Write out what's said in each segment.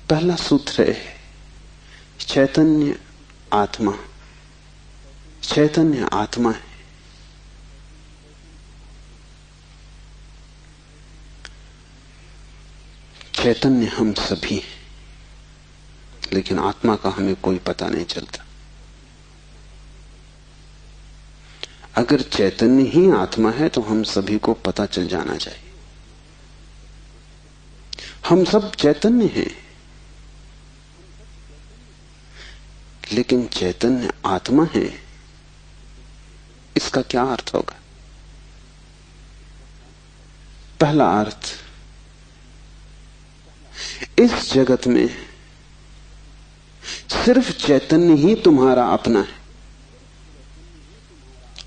पहला सूत्र है चैतन्य आत्मा। चैतन्य आत्मा है। चैतन्य हम सभी हैं, लेकिन आत्मा का हमें कोई पता नहीं चलता। अगर चैतन्य ही आत्मा है तो हम सभी को पता चल जाना चाहिए। हम सब चैतन्य हैं, लेकिन चैतन्य आत्मा है, इसका क्या अर्थ होगा? पहला अर्थ, इस जगत में सिर्फ चैतन्य ही तुम्हारा अपना है।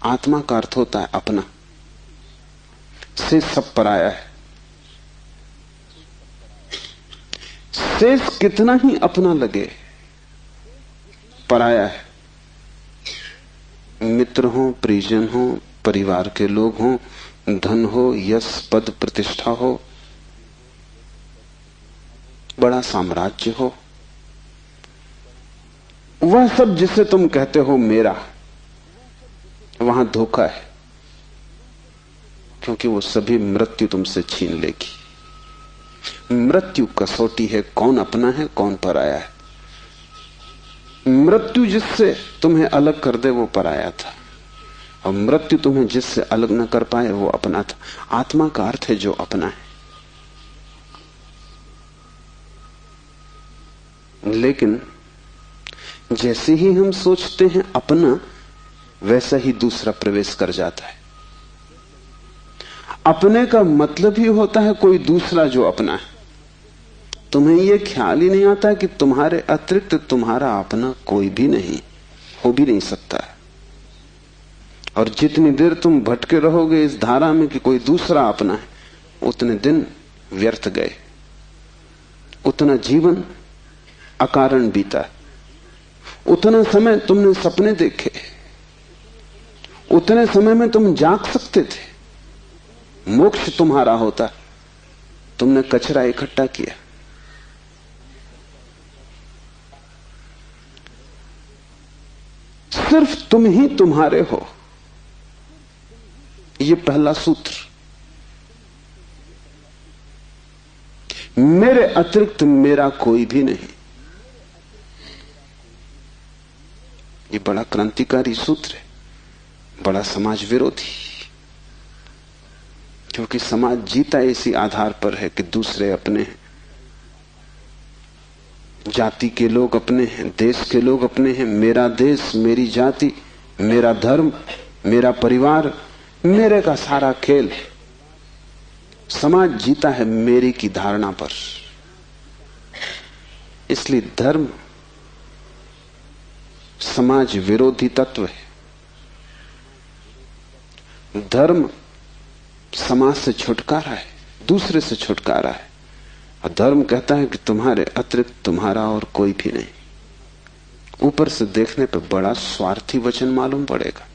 आत्मा का अर्थ होता है अपना, से सब पराया है। शेष कितना ही अपना लगे, पराया है। मित्र हो, परिजन हो, परिवार के लोग हो, धन हो, यश पद प्रतिष्ठा हो, बड़ा साम्राज्य हो, वह सब जिसे तुम कहते हो मेरा, वहां धोखा है, क्योंकि वो सभी मृत्यु तुमसे छीन लेगी। मृत्यु कसौटी है, कौन अपना है कौन पराया है। मृत्यु जिससे तुम्हें अलग कर दे वो पराया था, और मृत्यु तुम्हें जिससे अलग न कर पाए वो अपना था। आत्मा का अर्थ है जो अपना है। लेकिन जैसे ही हम सोचते हैं अपना, वैसा ही दूसरा प्रवेश कर जाता है। अपने का मतलब ही होता है कोई दूसरा जो अपना है। तुम्हें यह ख्याल ही नहीं आता कि तुम्हारे अतिरिक्त तुम्हारा अपना कोई भी नहीं, हो भी नहीं सकता है। और जितनी देर तुम भटके रहोगे इस धारा में कि कोई दूसरा अपना है, उतने दिन व्यर्थ गए, उतना जीवन अकारण बीता। उतना समय तुमने सपने देखे, उतने समय में तुम जाग सकते थे, मोक्ष तुम्हारा होता। तुमने कचरा इकट्ठा किया। सिर्फ तुम ही तुम्हारे हो, यह पहला सूत्र। मेरे अतिरिक्त मेरा कोई भी नहीं। यह बड़ा क्रांतिकारी सूत्र है, बड़ा समाज विरोधी, क्योंकि समाज जीता इसी आधार पर है कि दूसरे अपने हैं, जाति के लोग अपने हैं, देश के लोग अपने हैं। मेरा देश, मेरी जाति, मेरा धर्म, मेरा परिवार, मेरे का सारा खेल। समाज जीता है मेरी की धारणा पर। इसलिए धर्म समाज विरोधी तत्व है। धर्म समाज से छुटकारा है, दूसरे से छुटकारा है। और धर्म कहता है कि तुम्हारे अतिरिक्त तुम्हारा और कोई भी नहीं। ऊपर से देखने पर बड़ा स्वार्थी वचन मालूम पड़ेगा,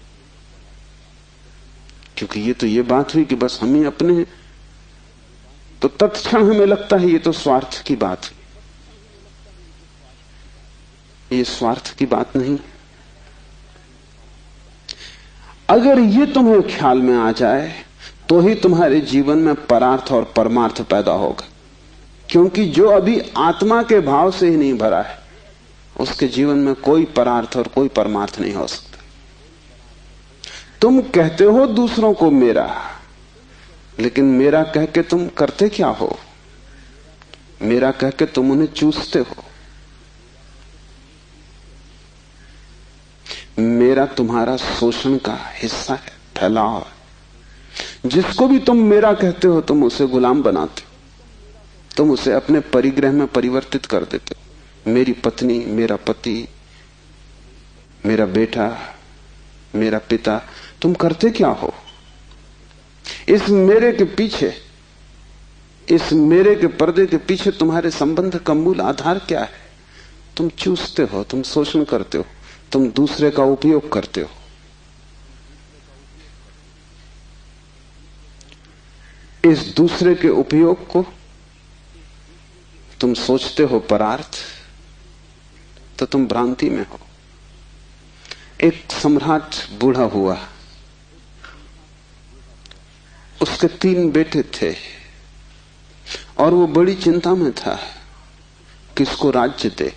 क्योंकि ये बात हुई कि बस हम ही अपने हैं, तो तत्क्षण हमें लगता है ये तो स्वार्थ की बात हुई। ये स्वार्थ की बात नहीं। अगर ये तुम्हें ख्याल में आ जाए तो ही तुम्हारे जीवन में परार्थ और परमार्थ पैदा होगा, क्योंकि जो अभी आत्मा के भाव से ही नहीं भरा है, उसके जीवन में कोई परार्थ और कोई परमार्थ नहीं हो सकता। तुम कहते हो दूसरों को मेरा, लेकिन मेरा कह के तुम करते क्या हो? मेरा कह के तुम उन्हें चूसते हो। मेरा तुम्हारा शोषण का हिस्सा है, फैलाव है। जिसको भी तुम मेरा कहते हो, तुम उसे गुलाम बनाते हो, तुम उसे अपने परिग्रह में परिवर्तित कर देते हो। मेरी पत्नी, मेरा पति, मेरा बेटा, मेरा पिता, तुम करते क्या हो? इस मेरे के पीछे, इस मेरे के पर्दे के पीछे तुम्हारे संबंध का मूल आधार क्या है? तुम चूसते हो, तुम शोषण करते हो, तुम दूसरे का उपयोग करते हो। इस दूसरे के उपयोग को तुम सोचते हो परार्थ, तो तुम भ्रांति में हो। एक सम्राट बूढ़ा हुआ, उसके 3 बेटे थे और वो बड़ी चिंता में था किसको राज्य दे।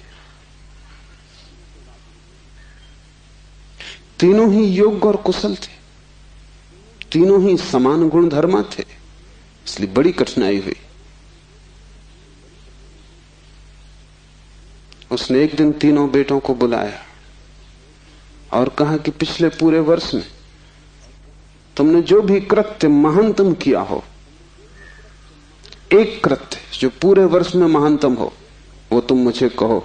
तीनों ही योग्य और कुशल थे, तीनों ही समान गुणधर्मा थे, इसलिए बड़ी कठिनाई हुई। उसने एक दिन तीनों बेटों को बुलाया और कहा कि पिछले पूरे वर्ष में तुमने जो भी कृत्य महानतम किया हो, एक कृत्य जो पूरे वर्ष में महानतम हो, वो तुम मुझे कहो।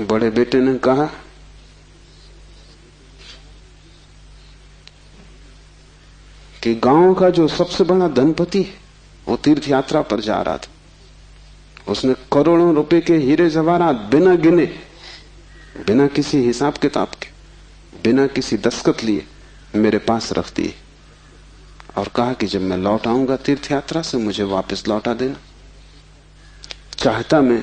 बड़े बेटे ने कहा कि गांव का जो सबसे बड़ा धनपति है वो तीर्थ यात्रा पर जा रहा था। उसने करोड़ों रुपए के हीरे जवाहरात बिना गिने, बिना किसी हिसाब किताब के, बिना किसी दस्तखत लिए मेरे पास रख दिए और कहा कि जब मैं लौट आऊंगा तीर्थ यात्रा से मुझे वापस लौटा देना। चाहता मैं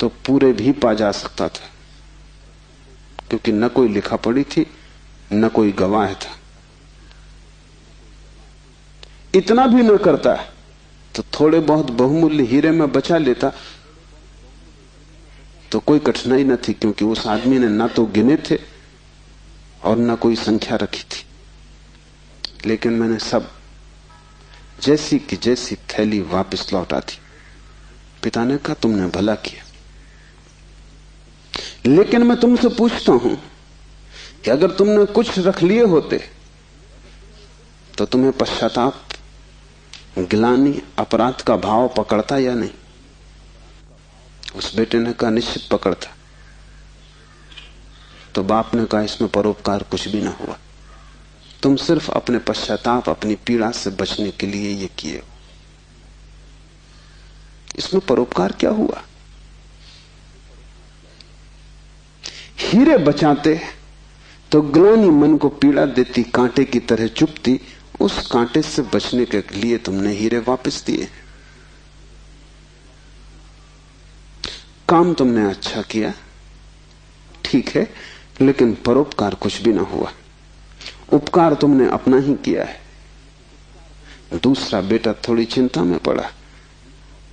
तो पूरे भी पा जा सकता था, क्योंकि न कोई लिखा पड़ी थी न कोई गवाह था। इतना भी न करता तो थोड़े बहुत बहुमूल्य हीरे में बचा लेता तो कोई कठिनाई न थी, क्योंकि उस आदमी ने ना तो गिने थे और ना कोई संख्या रखी थी। लेकिन मैंने सब जैसी की जैसी थैली वापस लौटा दी। पिता ने कहा तुमने भला किया, लेकिन मैं तुमसे पूछता हूं कि अगर तुमने कुछ रख लिए होते तो तुम्हें पश्चाताप, गिलानी, अपराध का भाव पकड़ता या नहीं? उस बेटे ने कहा निश्चित पकड़ता। तो बाप ने कहा इसमें परोपकार कुछ भी ना हुआ, तुम सिर्फ अपने पश्चाताप, अपनी पीड़ा से बचने के लिए ये किए हो। इसमें परोपकार क्या हुआ? हीरे बचाते तो ग्लानि मन को पीड़ा देती, कांटे की तरह चुभती, उस कांटे से बचने के लिए तुमने हीरे वापस दिए। काम तुमने अच्छा किया, ठीक है, लेकिन परोपकार कुछ भी ना हुआ। उपकार तुमने अपना ही किया है। दूसरा बेटा थोड़ी चिंता में पड़ा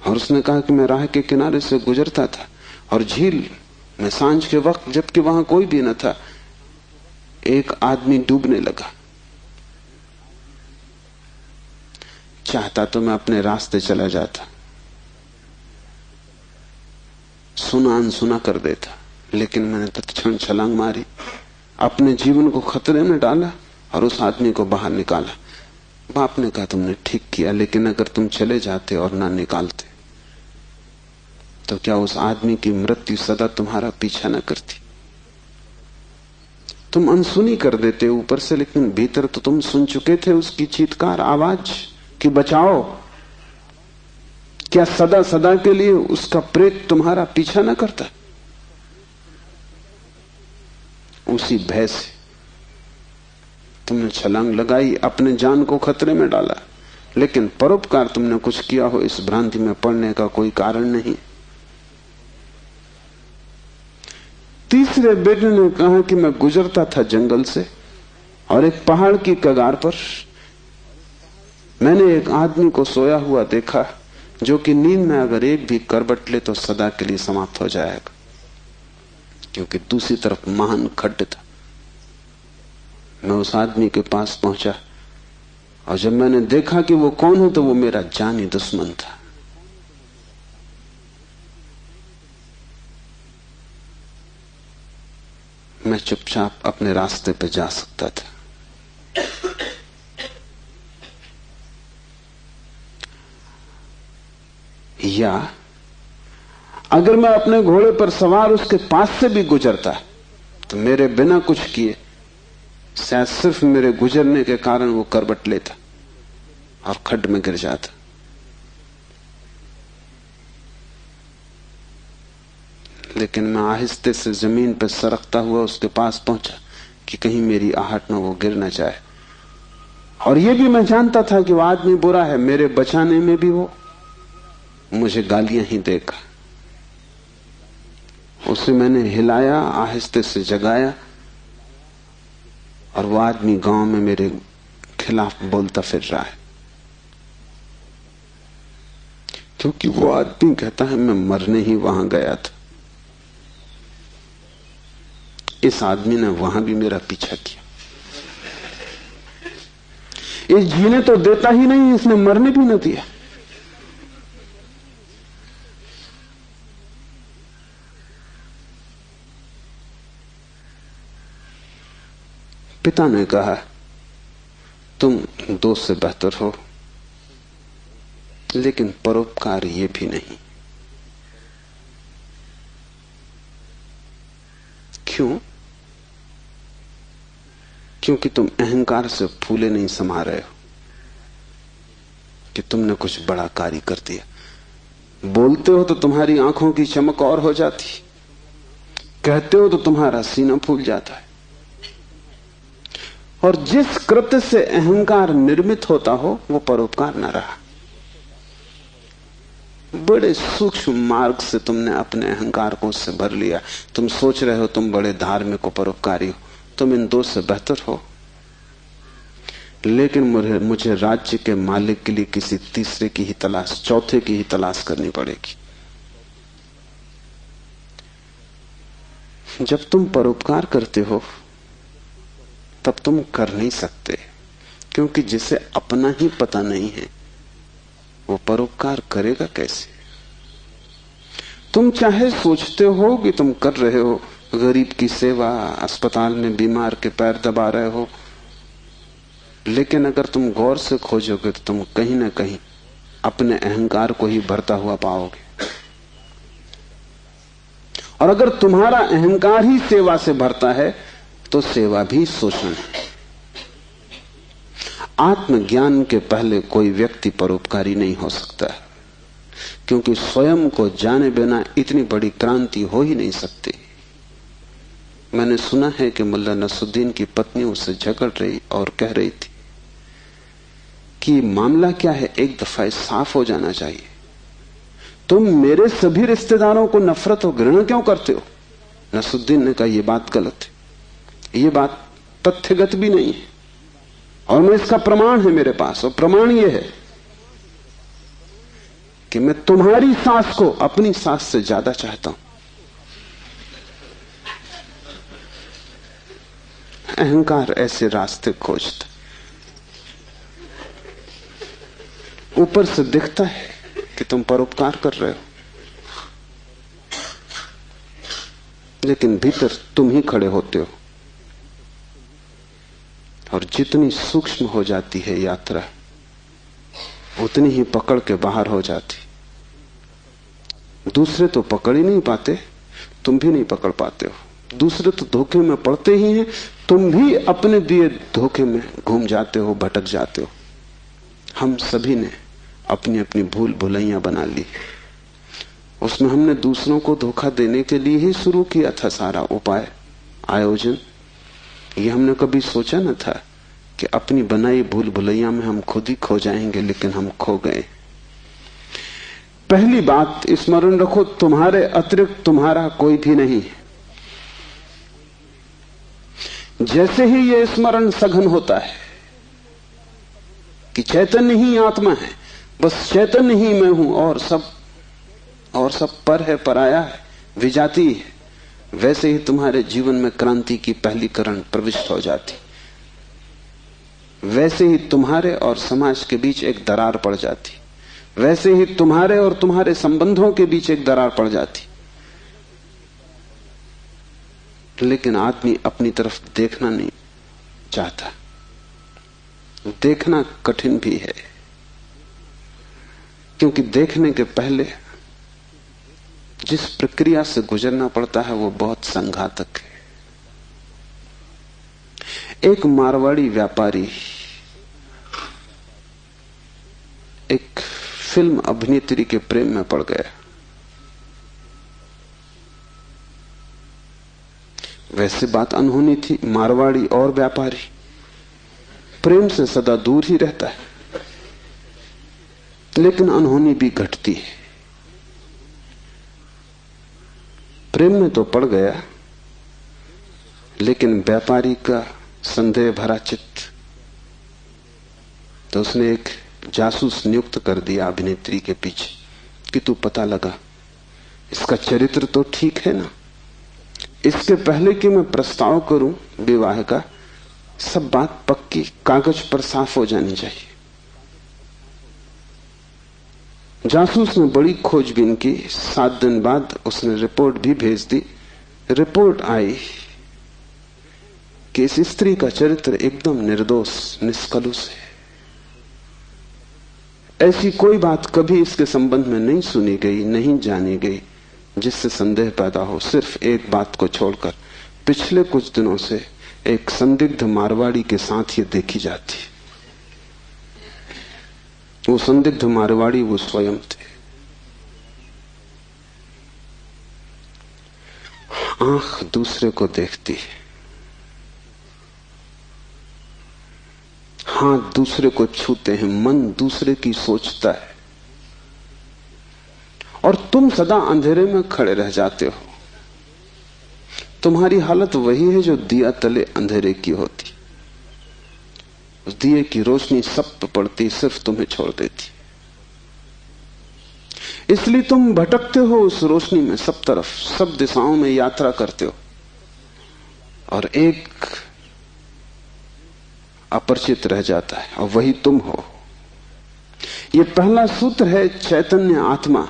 और उसने कहा कि मैं राह के किनारे से गुजरता था और झील में सांझ के वक्त, जबकि वहां कोई भी न था, एक आदमी डूबने लगा। चाहता तो मैं अपने रास्ते चला जाता, सुना अनसुना कर देता, लेकिन मैंने तत्क्षण छलांग मारी, अपने जीवन को खतरे में डाला और उस आदमी को बाहर निकाला। बाप ने कहा तुमने ठीक किया, लेकिन अगर तुम चले जाते और ना निकालते तो क्या उस आदमी की मृत्यु सदा तुम्हारा पीछा न करती? तुम अनसुनी कर देते ऊपर से, लेकिन भीतर तो तुम सुन चुके थे उसकी चीत्कार आवाज कि बचाओ। क्या सदा सदा के लिए उसका प्रेत तुम्हारा पीछा न करता? उसी भय से तुमने छलांग लगाई, अपने जान को खतरे में डाला, लेकिन परोपकार तुमने कुछ किया हो इस भ्रांति में पड़ने का कोई कारण नहीं। तीसरे बेटे ने कहा कि मैं गुजरता था जंगल से और एक पहाड़ की कगार पर मैंने एक आदमी को सोया हुआ देखा, जो कि नींद में अगर एक भी करवट ले तो सदा के लिए समाप्त हो जाएगा, क्योंकि दूसरी तरफ महान खड्ड था। मैं उस आदमी के पास पहुंचा और जब मैंने देखा कि वो कौन है तो वो मेरा जानी दुश्मन था। मैं चुपचाप अपने रास्ते पे जा सकता था। या अगर मैं अपने घोड़े पर सवार उसके पास से भी गुजरता तो मेरे बिना कुछ किए शायद सिर्फ मेरे गुजरने के कारण वो करवट लेता और खड्ड में गिर जाता। लेकिन मैं आहिस्ते से जमीन पर सरकता हुआ उसके पास पहुंचा कि कहीं मेरी आहट में वो गिर न जाए। और ये भी मैं जानता था कि वो आदमी बुरा है, मेरे बचाने में भी वो मुझे गालियां ही देगा। उसे मैंने हिलाया, आहिस्ते से जगाया, और वो आदमी गांव में मेरे खिलाफ बोलता फिर रहा है, क्योंकि वो आदमी कहता है मैं मरने ही वहां गया था। इस आदमी ने वहां भी मेरा पीछा किया। इस जीने तो देता ही नहीं, इसने मरने भी न दिया। पिता ने कहा तुम दोस्त से बेहतर हो, लेकिन परोपकार ये भी नहीं। क्यों? क्योंकि तुम अहंकार से फूले नहीं समा रहे हो कि तुमने कुछ बड़ा कार्य कर दिया। बोलते हो तो तुम्हारी आंखों की चमक और हो जाती, कहते हो तो तुम्हारा सीना फूल जाता है। और जिस कृत्य से अहंकार निर्मित होता हो वो परोपकार न रहा। बड़े सूक्ष्म मार्ग से तुमने अपने अहंकार को उससे भर लिया। तुम सोच रहे हो तुम बड़े धार्मिक हो, परोपकारी हो, तुम इन दो से बेहतर हो। लेकिन मुझे राज्य के मालिक के लिए किसी तीसरे की ही तलाश, चौथे की ही तलाश करनी पड़ेगी। जब तुम परोपकार करते हो तब तुम कर नहीं सकते, क्योंकि जिसे अपना ही पता नहीं है वो परोपकार करेगा कैसे? तुम चाहे सोचते हो कि तुम कर रहे हो गरीब की सेवा, अस्पताल में बीमार के पैर दबा रहे हो, लेकिन अगर तुम गौर से खोजोगे तो तुम कहीं ना कहीं अपने अहंकार को ही भरता हुआ पाओगे। और अगर तुम्हारा अहंकार ही सेवा से भरता है तो सेवा भी शोषण है। आत्मज्ञान के पहले कोई व्यक्ति परोपकारी नहीं हो सकता, क्योंकि स्वयं को जाने बिना इतनी बड़ी क्रांति हो ही नहीं सकती। मैंने सुना है कि मुल्ला नसरुद्दीन की पत्नी उससे झगड़ रही और कह रही थी कि मामला क्या है, एक दफा साफ हो जाना चाहिए। तुम मेरे सभी रिश्तेदारों को नफरत और घृणा क्यों करते हो? नसरुद्दीन ने कहा यह बात गलत है, यह बात तथ्यगत भी नहीं है, और मैं इसका प्रमाण है मेरे पास। और प्रमाण यह है कि मैं तुम्हारी सास को अपनी सास से ज्यादा चाहता हूं। अहंकार ऐसे रास्ते खोजता, ऊपर से दिखता है कि तुम परोपकार कर रहे हो, लेकिन भीतर तुम ही खड़े होते हो। और जितनी सूक्ष्म हो जाती है यात्रा, उतनी ही पकड़ के बाहर हो जाती। दूसरे तो पकड़ ही नहीं पाते, तुम भी नहीं पकड़ पाते हो। दूसरे तो धोखे में पड़ते ही हैं, तुम भी अपने दिए धोखे में घूम जाते हो, भटक जाते हो। हम सभी ने अपनी अपनी भूल भुलैया बना ली। उसमें हमने दूसरों को धोखा देने के लिए ही शुरू किया था सारा उपाय, आयोजन। ये हमने कभी सोचा न था कि अपनी बनाई भूल भुलैया में हम खुद ही खो जाएंगे, लेकिन हम खो गए। पहली बात स्मरण रखो, तुम्हारे अतिरिक्त तुम्हारा कोई भी नहीं है। जैसे ही यह स्मरण सघन होता है कि चैतन्य ही आत्मा है, बस चैतन्य ही मैं हूं, और सब पर है, पराया है, विजाती है, वैसे ही तुम्हारे जीवन में क्रांति की पहली किरण प्रविष्ट हो जाती। वैसे ही तुम्हारे और समाज के बीच एक दरार पड़ जाती। वैसे ही तुम्हारे और तुम्हारे संबंधों के बीच एक दरार पड़ जाती। लेकिन आदमी अपनी तरफ देखना नहीं चाहता। देखना कठिन भी है, क्योंकि देखने के पहले जिस प्रक्रिया से गुजरना पड़ता है वो बहुत संघातक है। एक मारवाड़ी व्यापारी एक फिल्म अभिनेत्री के प्रेम में पड़ गया। वैसे बात अनहोनी थी, मारवाड़ी और व्यापारी प्रेम से सदा दूर ही रहता है, लेकिन अनहोनी भी घटती है। प्रेम में तो पड़ गया, लेकिन व्यापारी का संदेह भरा चित्त, तो उसने एक जासूस नियुक्त कर दिया अभिनेत्री के पीछे कि तू पता लगा, इसका चरित्र तो ठीक है ना, इसके पहले कि मैं प्रस्ताव करूं विवाह का, सब बात पक्की कागज पर साफ हो जानी चाहिए। जासूस ने बड़ी खोजबीन की। 7 दिन बाद उसने रिपोर्ट भी भेज दी। रिपोर्ट आई कि इस स्त्री का चरित्र एकदम निर्दोष, निष्कलुष है। ऐसी कोई बात कभी इसके संबंध में नहीं सुनी गई, नहीं जानी गई जिससे संदेह पैदा हो। सिर्फ एक बात को छोड़कर पिछले कुछ दिनों से एक संदिग्ध मारवाड़ी के साथ ये देखी जाती। वो संदिग्ध मारवाड़ी वो स्वयं थे। आंख दूसरे को देखती है, हाथ दूसरे को छूते हैं, मन दूसरे की सोचता है, और तुम सदा अंधेरे में खड़े रह जाते हो। तुम्हारी हालत वही है जो दिया तले अंधेरे की होती। उस दिए की रोशनी सब पे पड़ती, सिर्फ तुम्हें छोड़ देती। इसलिए तुम भटकते हो उस रोशनी में, सब तरफ, सब दिशाओं में यात्रा करते हो, और एक अपरिचित रह जाता है, और वही तुम हो। यह पहला सूत्र है, चैतन्य आत्मा।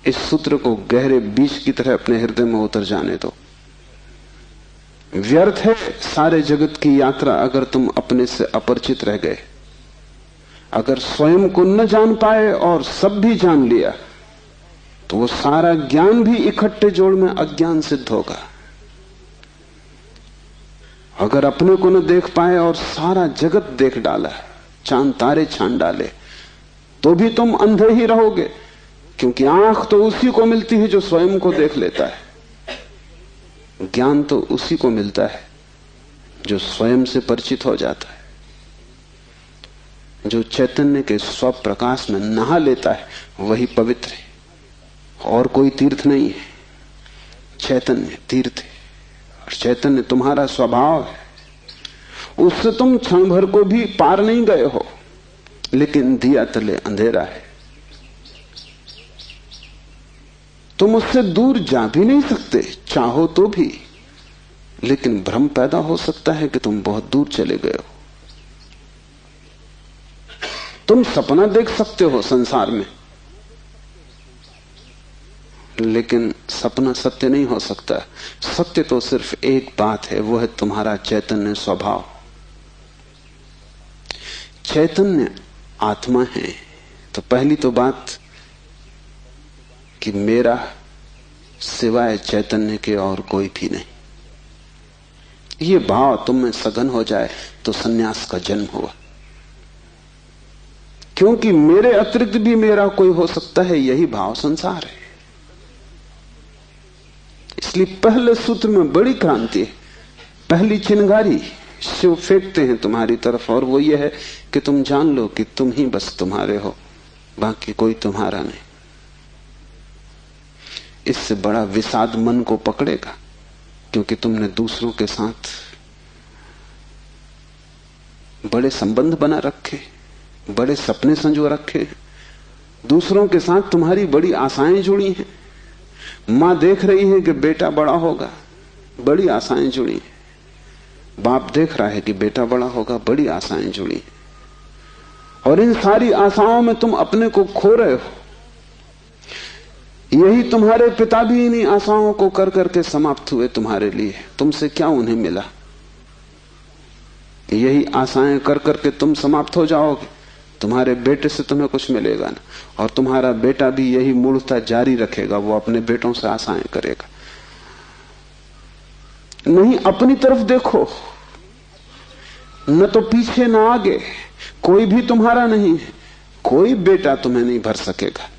इस सूत्र को गहरे बीज की तरह अपने हृदय में उतर जाने दो। व्यर्थ है सारे जगत की यात्रा अगर तुम अपने से अपरिचित रह गए। अगर स्वयं को न जान पाए और सब भी जान लिया, तो वो सारा ज्ञान भी इकट्ठे जोड़ में अज्ञान सिद्ध होगा। अगर अपने को न देख पाए और सारा जगत देख डाला, चांद तारे छान डाले, तो भी तुम अंधे ही रहोगे, क्योंकि आंख तो उसी को मिलती है जो स्वयं को देख लेता है। ज्ञान तो उसी को मिलता है जो स्वयं से परिचित हो जाता है, जो चैतन्य के स्वप्रकाश में नहा लेता है, वही पवित्र है। और कोई तीर्थ नहीं है, चैतन्य तीर्थ है। और चैतन्य तुम्हारा स्वभाव है, उससे तुम क्षण भर को भी पार नहीं गए हो, लेकिन दिया तले अंधेरा है। तुम उससे दूर जा भी नहीं सकते, चाहो तो भी, लेकिन भ्रम पैदा हो सकता है कि तुम बहुत दूर चले गए हो। तुम सपना देख सकते हो संसार में, लेकिन सपना सत्य नहीं हो सकता। सत्य तो सिर्फ एक बात है, वो है तुम्हारा चैतन्य स्वभाव। चैतन्य आत्मा है, तो पहली तो बात कि मेरा सिवाय चैतन्य के और कोई भी नहीं। ये भाव तुम में सघन हो जाए तो सन्यास का जन्म हुआ, क्योंकि मेरे अतिरिक्त भी मेरा कोई हो सकता है, यही भाव संसार है। इसलिए पहले सूत्र में बड़ी क्रांति है। पहली चिंगारी शिव फेंकते हैं तुम्हारी तरफ, और वो ये है कि तुम जान लो कि तुम ही बस तुम्हारे हो, बाकी कोई तुम्हारा नहीं। इससे बड़ा विषाद मन को पकड़ेगा, क्योंकि तुमने दूसरों के साथ बड़े संबंध बना रखे, बड़े सपने संजो रखे, दूसरों के साथ तुम्हारी बड़ी आशाएं जुड़ी हैं। मां देख रही है कि बेटा बड़ा होगा, बड़ी आशाएं जुड़ी हैं। बाप देख रहा है कि बेटा बड़ा होगा, बड़ी आशाएं जुड़ी हैं। और इन सारी आशाओं में तुम अपने को खो रहे हो। यही तुम्हारे पिता भी इन्हीं आशाओं को कर करके समाप्त हुए तुम्हारे लिए। तुमसे क्या उन्हें मिला? यही आशाएं कर करके तुम समाप्त हो जाओगे। तुम्हारे बेटे से तुम्हें कुछ मिलेगा ना, और तुम्हारा बेटा भी यही मूढ़ता जारी रखेगा, वो अपने बेटों से आशाएं करेगा। नहीं, अपनी तरफ देखो, न तो पीछे न आगे, कोई भी तुम्हारा नहीं है। कोई बेटा तुम्हें नहीं भर सकेगा,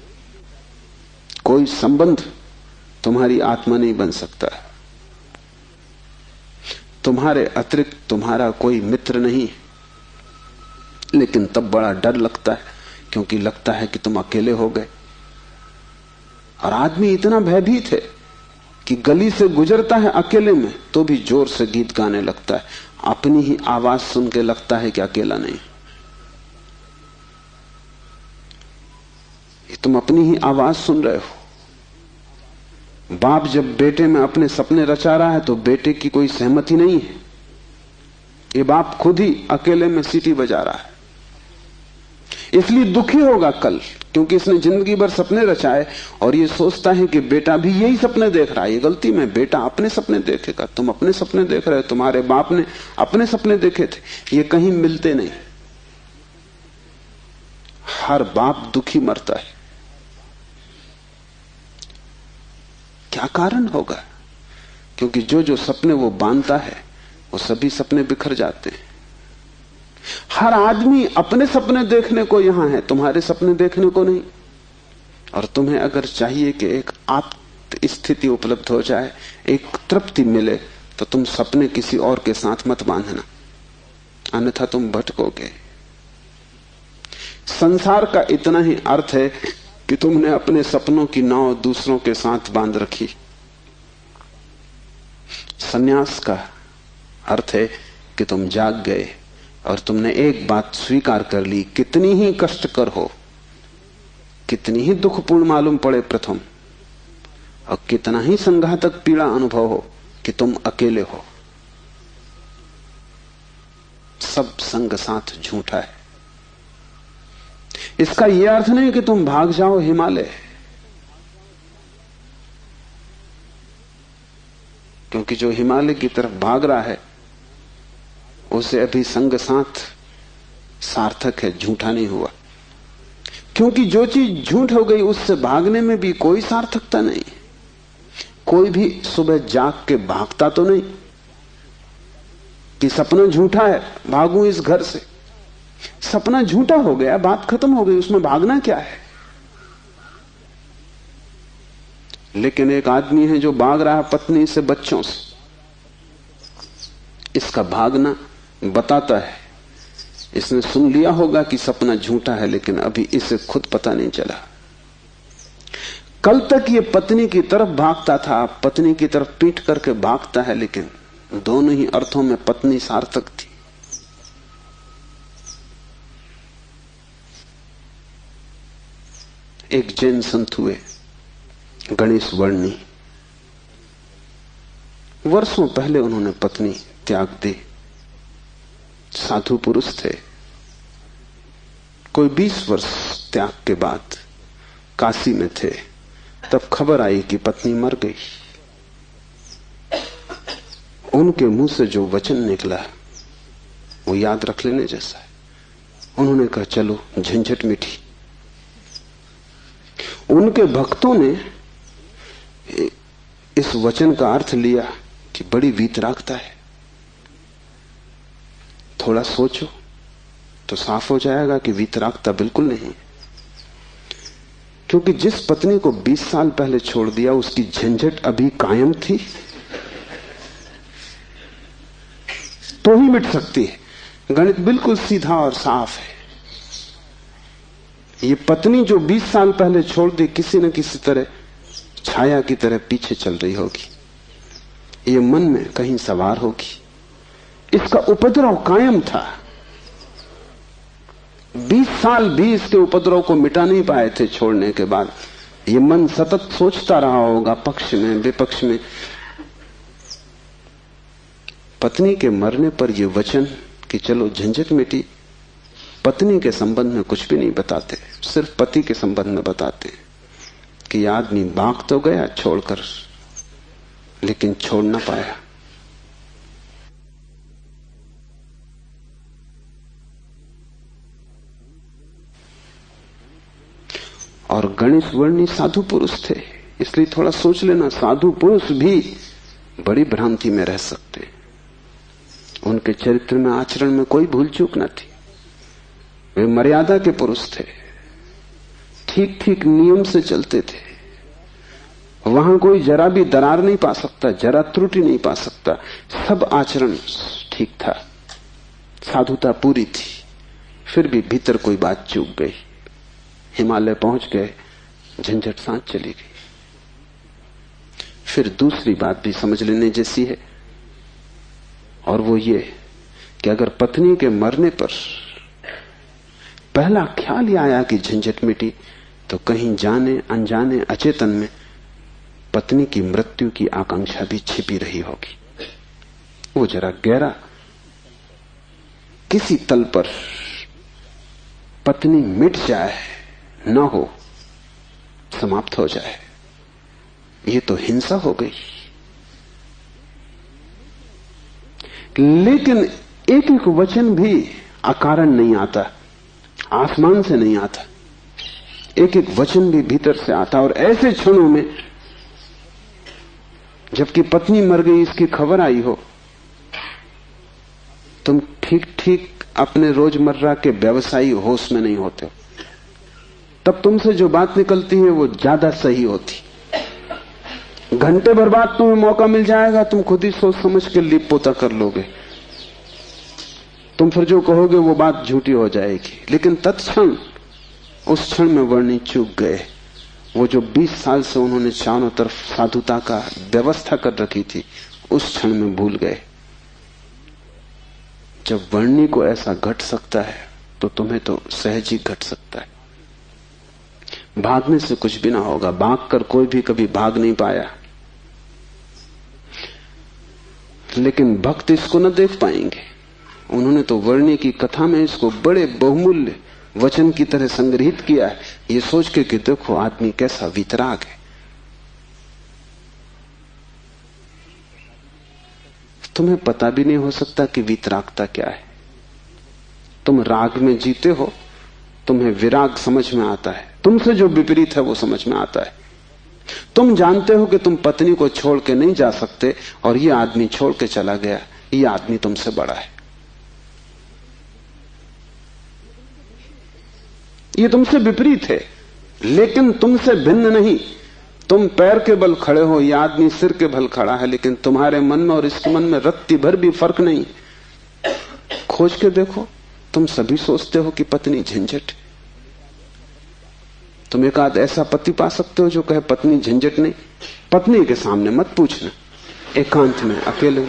कोई संबंध तुम्हारी आत्मा नहीं बन सकता। तुम्हारे अतिरिक्त तुम्हारा कोई मित्र नहीं, लेकिन तब बड़ा डर लगता है, क्योंकि लगता है कि तुम अकेले हो गए। और आदमी इतना भयभीत है कि गली से गुजरता है अकेले में तो भी जोर से गीत गाने लगता है, अपनी ही आवाज सुन के लगता है कि अकेला नहीं। ये तुम अपनी ही आवाज सुन रहे हो। बाप जब बेटे में अपने सपने रचा रहा है तो बेटे की कोई सहमति नहीं है। ये बाप खुद ही अकेले में सीटी बजा रहा है, इसलिए दुखी होगा कल, क्योंकि इसने जिंदगी भर सपने रचाए और ये सोचता है कि बेटा भी यही सपने देख रहा है। ये गलती में, बेटा अपने सपने देखेगा, तुम अपने सपने देख रहे हो, तुम्हारे बाप ने अपने सपने देखे थे, ये कहीं मिलते नहीं। हर बाप दुखी मरता है। क्या कारण होगा? क्योंकि जो जो सपने वो बांधता है वो सभी सपने बिखर जाते हैं। हर आदमी अपने सपने देखने को यहां है, तुम्हारे सपने देखने को नहीं। और तुम्हें अगर चाहिए कि एक आत्म स्थिति उपलब्ध हो जाए, एक तृप्ति मिले, तो तुम सपने किसी और के साथ मत बांधना, अन्यथा तुम भटकोगे। संसार का इतना ही अर्थ है कि तुमने अपने सपनों की नाव दूसरों के साथ बांध रखी। संन्यास का अर्थ है कि तुम जाग गए और तुमने एक बात स्वीकार कर ली, कितनी ही कष्टकर हो, कितनी ही दुखपूर्ण मालूम पड़े प्रथम, और कितना ही संघातक पीड़ा अनुभव हो, कि तुम अकेले हो। सब संग साथ झूठा है। इसका यह अर्थ नहीं कि तुम भाग जाओ हिमालय, क्योंकि जो हिमालय की तरफ भाग रहा है उसे अभी संग साथ सार्थक है, झूठा नहीं हुआ। क्योंकि जो चीज झूठ हो गई उससे भागने में भी कोई सार्थकता नहीं। कोई भी सुबह जाग के भागता तो नहीं कि सपना झूठा है, भागूं इस घर से। सपना झूठा हो गया, बात खत्म हो गई, उसमें भागना क्या है? लेकिन एक आदमी है जो भाग रहा है पत्नी से, बच्चों से। इसका भागना बताता है, इसने सुन लिया होगा कि सपना झूठा है, लेकिन अभी इसे खुद पता नहीं चला। कल तक ये पत्नी की तरफ भागता था, पत्नी की तरफ पीठ करके भागता है, लेकिन दोनों ही अर्थों में पत्नी सार्थक थी। एक जैन संत हुए, गणेश वर्णी। वर्षों पहले उन्होंने पत्नी त्याग दी। साधु पुरुष थे। कोई 20 वर्ष त्याग के बाद काशी में थे, तब खबर आई कि पत्नी मर गई। उनके मुंह से जो वचन निकला वो याद रख लेने जैसा है। उन्होंने कहा, चलो झंझट मिटी। उनके भक्तों ने इस वचन का अर्थ लिया कि बड़ी वीतरागता है। थोड़ा सोचो तो साफ हो जाएगा कि वीतरागता बिल्कुल नहीं, क्योंकि जिस पत्नी को 20 साल पहले छोड़ दिया उसकी झंझट अभी कायम थी तो ही मिट सकती है। गणित बिल्कुल सीधा और साफ है। ये पत्नी जो 20 साल पहले छोड़ दी, किसी न किसी तरह छाया की तरह पीछे चल रही होगी, ये मन में कहीं सवार होगी। इसका उपद्रव कायम था। 20 साल भी इसके उपद्रव को मिटा नहीं पाए थे छोड़ने के बाद। ये मन सतत सोचता रहा होगा, पक्ष में विपक्ष में। पत्नी के मरने पर यह वचन कि चलो झंझट मिटी, पत्नी के संबंध में कुछ भी नहीं बताते, सिर्फ पति के संबंध में बताते कि यह आदमी भाग तो गया छोड़कर, लेकिन छोड़ ना पाया। और गणेश वर्णी साधु पुरुष थे, इसलिए थोड़ा सोच लेना, साधु पुरुष भी बड़ी भ्रांति में रह सकते। उनके चरित्र में, आचरण में कोई भूल चूक न थी। वे मर्यादा के पुरुष थे, ठीक ठीक नियम से चलते थे। वहां कोई जरा भी दरार नहीं पा सकता, जरा त्रुटि नहीं पा सकता। सब आचरण ठीक था, साधुता पूरी थी। फिर भी भीतर कोई बात चूक गई। हिमालय पहुंच गए, झंझट सांस चली गई। फिर दूसरी बात भी समझ लेने जैसी है, और वो ये कि अगर पत्नी के मरने पर पहला ख्याल ही आया कि झंझट मिटी, तो कहीं जाने अनजाने अचेतन में पत्नी की मृत्यु की आकांक्षा भी छिपी रही होगी। वो जरा गहरा किसी तल पर पत्नी मिट जाए, न हो, समाप्त हो जाए, ये तो हिंसा हो गई। लेकिन एक एक वचन भी अकारण नहीं आता, आसमान से नहीं आता, एक एक वचन भी भीतर से आता। और ऐसे क्षणों में जबकि पत्नी मर गई इसकी खबर आई हो, तुम ठीक ठीक अपने रोजमर्रा के व्यवसायी होश में नहीं होते हो, तब तुमसे जो बात निकलती है वो ज्यादा सही होती। घंटे भर बाद तुम्हें मौका मिल जाएगा, तुम खुद ही सोच समझ के लीप पोता कर लोगे, तुम फिर जो कहोगे वो बात झूठी हो जाएगी। लेकिन तत्क्षण उस क्षण में वर्णी चूक गए। वो जो 20 साल से उन्होंने चारों तरफ साधुता का व्यवस्था कर रखी थी, उस क्षण में भूल गए। जब वर्णी को ऐसा घट सकता है तो तुम्हें तो सहज ही घट सकता है। भागने से कुछ भी ना होगा, भाग कर कोई भी कभी भाग नहीं पाया। लेकिन भक्त इसको न देख पाएंगे। उन्होंने तो वर्णी की कथा में इसको बड़े बहुमूल्य वचन की तरह संग्रहित किया है, ये सोच के कि देखो आदमी कैसा वीतराग है। तुम्हें पता भी नहीं हो सकता कि वीतरागता क्या है। तुम राग में जीते हो, तुम्हें विराग समझ में आता है, तुमसे जो विपरीत है वो समझ में आता है। तुम जानते हो कि तुम पत्नी को छोड़ के नहीं जा सकते, और ये आदमी छोड़ के चला गया, ये आदमी तुमसे बड़ा है। ये तुमसे विपरीत है, लेकिन तुमसे भिन्न नहीं। तुम पैर के बल खड़े हो, यह आदमी सिर के बल खड़ा है, लेकिन तुम्हारे मन में और इसके मन में रत्ती भर भी फर्क नहीं। खोज के देखो, तुम सभी सोचते हो कि पत्नी झंझट। तुम एक आध ऐसा पति पा सकते हो जो कहे पत्नी झंझट नहीं। पत्नी के सामने मत पूछना, एकांत में अकेले।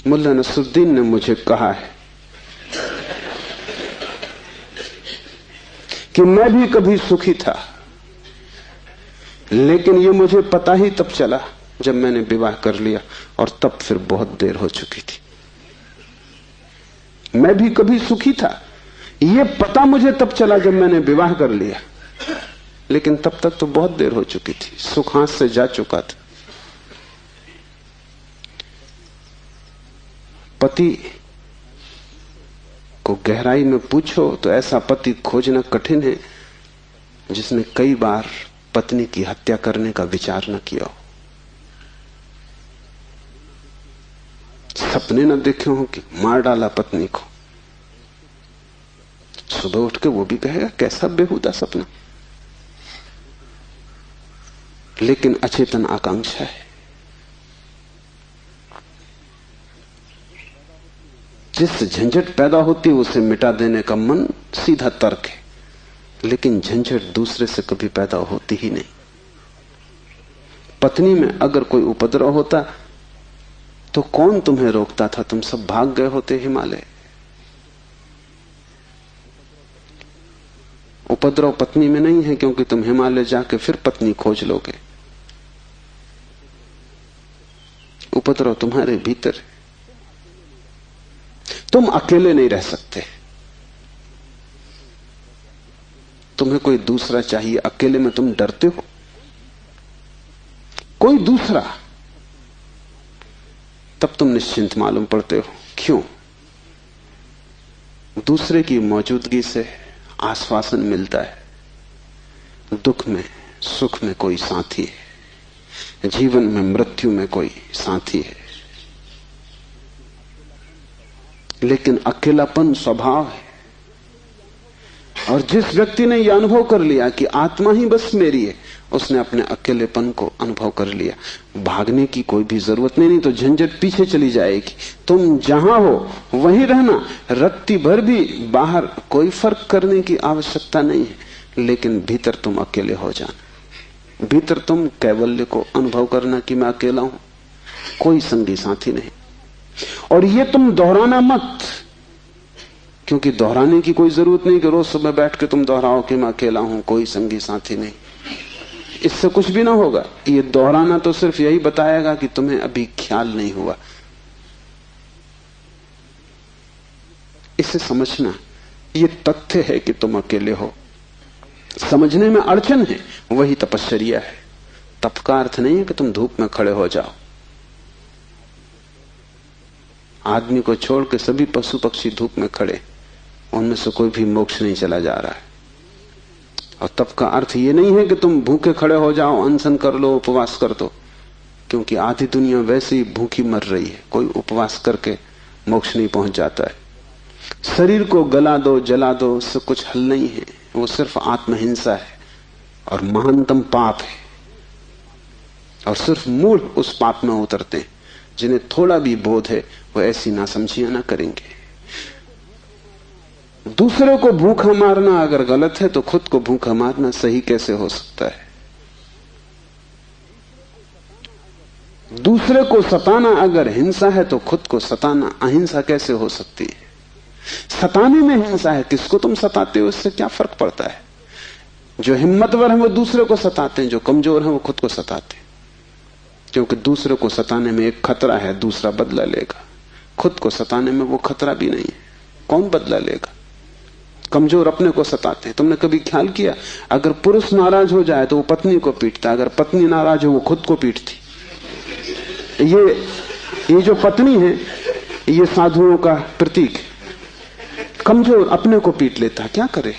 मुल्ला नसरुद्दीन ने मुझे कहा है कि मैं भी कभी सुखी था, लेकिन ये मुझे पता ही तब चला जब मैंने विवाह कर लिया, और तब फिर बहुत देर हो चुकी थी। मैं भी कभी सुखी था, ये पता मुझे तब चला जब मैंने विवाह कर लिया, लेकिन तब तक तो बहुत देर हो चुकी थी, सुख हाथ से जा चुका था। पति को गहराई में पूछो तो ऐसा पति खोजना कठिन है जिसने कई बार पत्नी की हत्या करने का विचार न किया हो, सपने न देखे हो कि मार डाला पत्नी को। सुबह उठ के वो भी कहेगा कैसा बेहुदा सपना, लेकिन अचेतन आकांक्षा है। जिससे झंझट पैदा होती है उसे मिटा देने का मन सीधा तर्क है, लेकिन झंझट दूसरे से कभी पैदा होती ही नहीं। पत्नी में अगर कोई उपद्रव होता तो कौन तुम्हें रोकता था? तुम सब भाग गए होते हिमालय। उपद्रव पत्नी में नहीं है, क्योंकि तुम हिमालय जाके फिर पत्नी खोज लोगे। उपद्रव तुम्हारे भीतर है। तुम अकेले नहीं रह सकते, तुम्हें कोई दूसरा चाहिए। अकेले में तुम डरते हो, कोई दूसरा, तब तुम निश्चिंत मालूम पड़ते हो। क्यों? दूसरे की मौजूदगी से आश्वासन मिलता है। दुख में सुख में कोई साथी है, जीवन में मृत्यु में कोई साथी है। लेकिन अकेलापन स्वभाव है, और जिस व्यक्ति ने यह अनुभव कर लिया कि आत्मा ही बस मेरी है, उसने अपने अकेलेपन को अनुभव कर लिया। भागने की कोई भी जरूरत नहीं तो झंझट पीछे चली जाएगी। तुम जहां हो वहीं रहना, रत्ती भर भी बाहर कोई फर्क करने की आवश्यकता नहीं है। लेकिन भीतर तुम अकेले हो जाना। भीतर तुम कैवल्य को अनुभव करना कि मैं अकेला हूं, कोई संगी साथी नहीं। और ये तुम दोहराना मत, क्योंकि दोहराने की कोई जरूरत नहीं कि रोज सुबह बैठ के तुम दोहराओ कि मैं अकेला हूं, कोई संगी साथी नहीं। इससे कुछ भी ना होगा। ये दोहराना तो सिर्फ यही बताएगा कि तुम्हें अभी ख्याल नहीं हुआ। इसे समझना, ये तथ्य है कि तुम अकेले हो। समझने में अड़चन है, वही तपश्चर्या है। तप का अर्थ नहीं है कि तुम धूप में खड़े हो जाओ। आदमी को छोड़ के सभी पशु पक्षी धूप में खड़े, उनमें से कोई भी मोक्ष नहीं चला जा रहा है। और तप का अर्थ ये नहीं है कि तुम भूखे खड़े हो जाओ, अनशन कर लो, उपवास कर दो, क्योंकि आधी दुनिया वैसे ही भूखी मर रही है। कोई उपवास करके मोक्ष नहीं पहुंच जाता है। शरीर को गला दो, जला दो, उससे कुछ हल नहीं है। वो सिर्फ आत्महिंसा है और महानतम पाप है। और सिर्फ मूढ़ उस पाप में उतरते हैं। जिन्हें थोड़ा भी बोध है वो ऐसी नासमझियां ना करेंगे। दूसरे को भूखा मारना अगर गलत है तो खुद को भूखा मारना सही कैसे हो सकता है? दूसरे को सताना अगर हिंसा है तो खुद को सताना अहिंसा कैसे हो सकती है? सताने में हिंसा है, किसको तुम सताते हो इससे क्या फर्क पड़ता है? जो हिम्मतवर है वो दूसरे को सताते हैं, जो कमजोर है वो खुद को सताते हैं। क्योंकि दूसरे को सताने में एक खतरा है, दूसरा बदला लेगा। खुद को सताने में वो खतरा भी नहीं है, कौन बदला लेगा? कमजोर अपने को सताते हैं। तुमने कभी ख्याल किया, अगर पुरुष नाराज हो जाए तो वो पत्नी को पीटता, अगर पत्नी नाराज हो वो खुद को पीटती। ये जो पत्नी है ये साधुओं का प्रतीक है। कमजोर अपने को पीट लेता, क्या करे?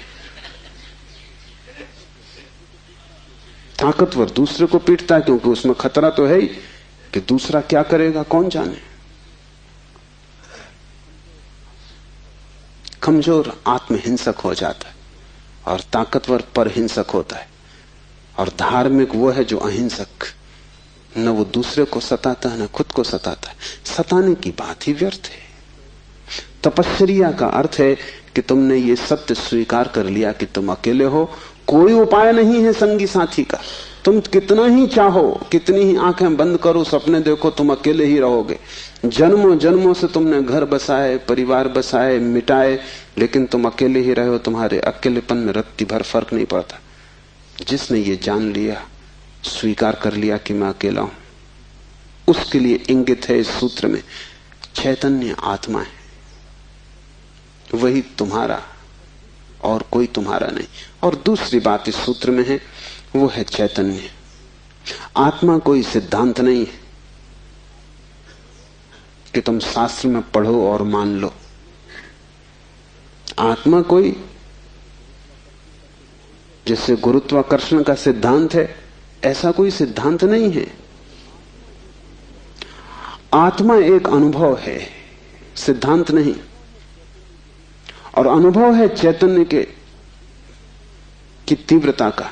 ताकतवर दूसरे को पीटता है, क्योंकि उसमें खतरा तो है ही कि दूसरा क्या करेगा कौन जाने। कमजोर आत्महिंसक हो जाता है और ताकतवर परहिंसक होता है। और धार्मिक वो है जो अहिंसक, न वो दूसरे को सताता है न खुद को सताता है। सताने की बात ही व्यर्थ है। तपश्चर्या का अर्थ है कि तुमने ये सत्य स्वीकार कर लिया कि तुम अकेले हो, कोई उपाय नहीं है संगी साथी का। तुम कितना ही चाहो, कितनी ही आंखें बंद करो, सपने देखो, तुम अकेले ही रहोगे। जन्मों जन्मों से तुमने घर बसाए, परिवार बसाए, मिटाए, लेकिन तुम अकेले ही रहे हो। तुम्हारे अकेलेपन में रत्ती भर फर्क नहीं पड़ता। जिसने ये जान लिया, स्वीकार कर लिया कि मैं अकेला हूं, उसके लिए इंगित है इस सूत्र में चैतन्य आत्मा है, वही तुम्हारा और कोई तुम्हारा नहीं। और दूसरी बात इस सूत्र में है, वो है चैतन्य। आत्मा कोई सिद्धांत नहीं है कि तुम शास्त्र में पढ़ो और मान लो। आत्मा कोई जैसे गुरुत्वाकर्षण का सिद्धांत है, ऐसा कोई सिद्धांत नहीं है। आत्मा एक अनुभव है, सिद्धांत नहीं। और अनुभव है चैतन्य की तीव्रता का।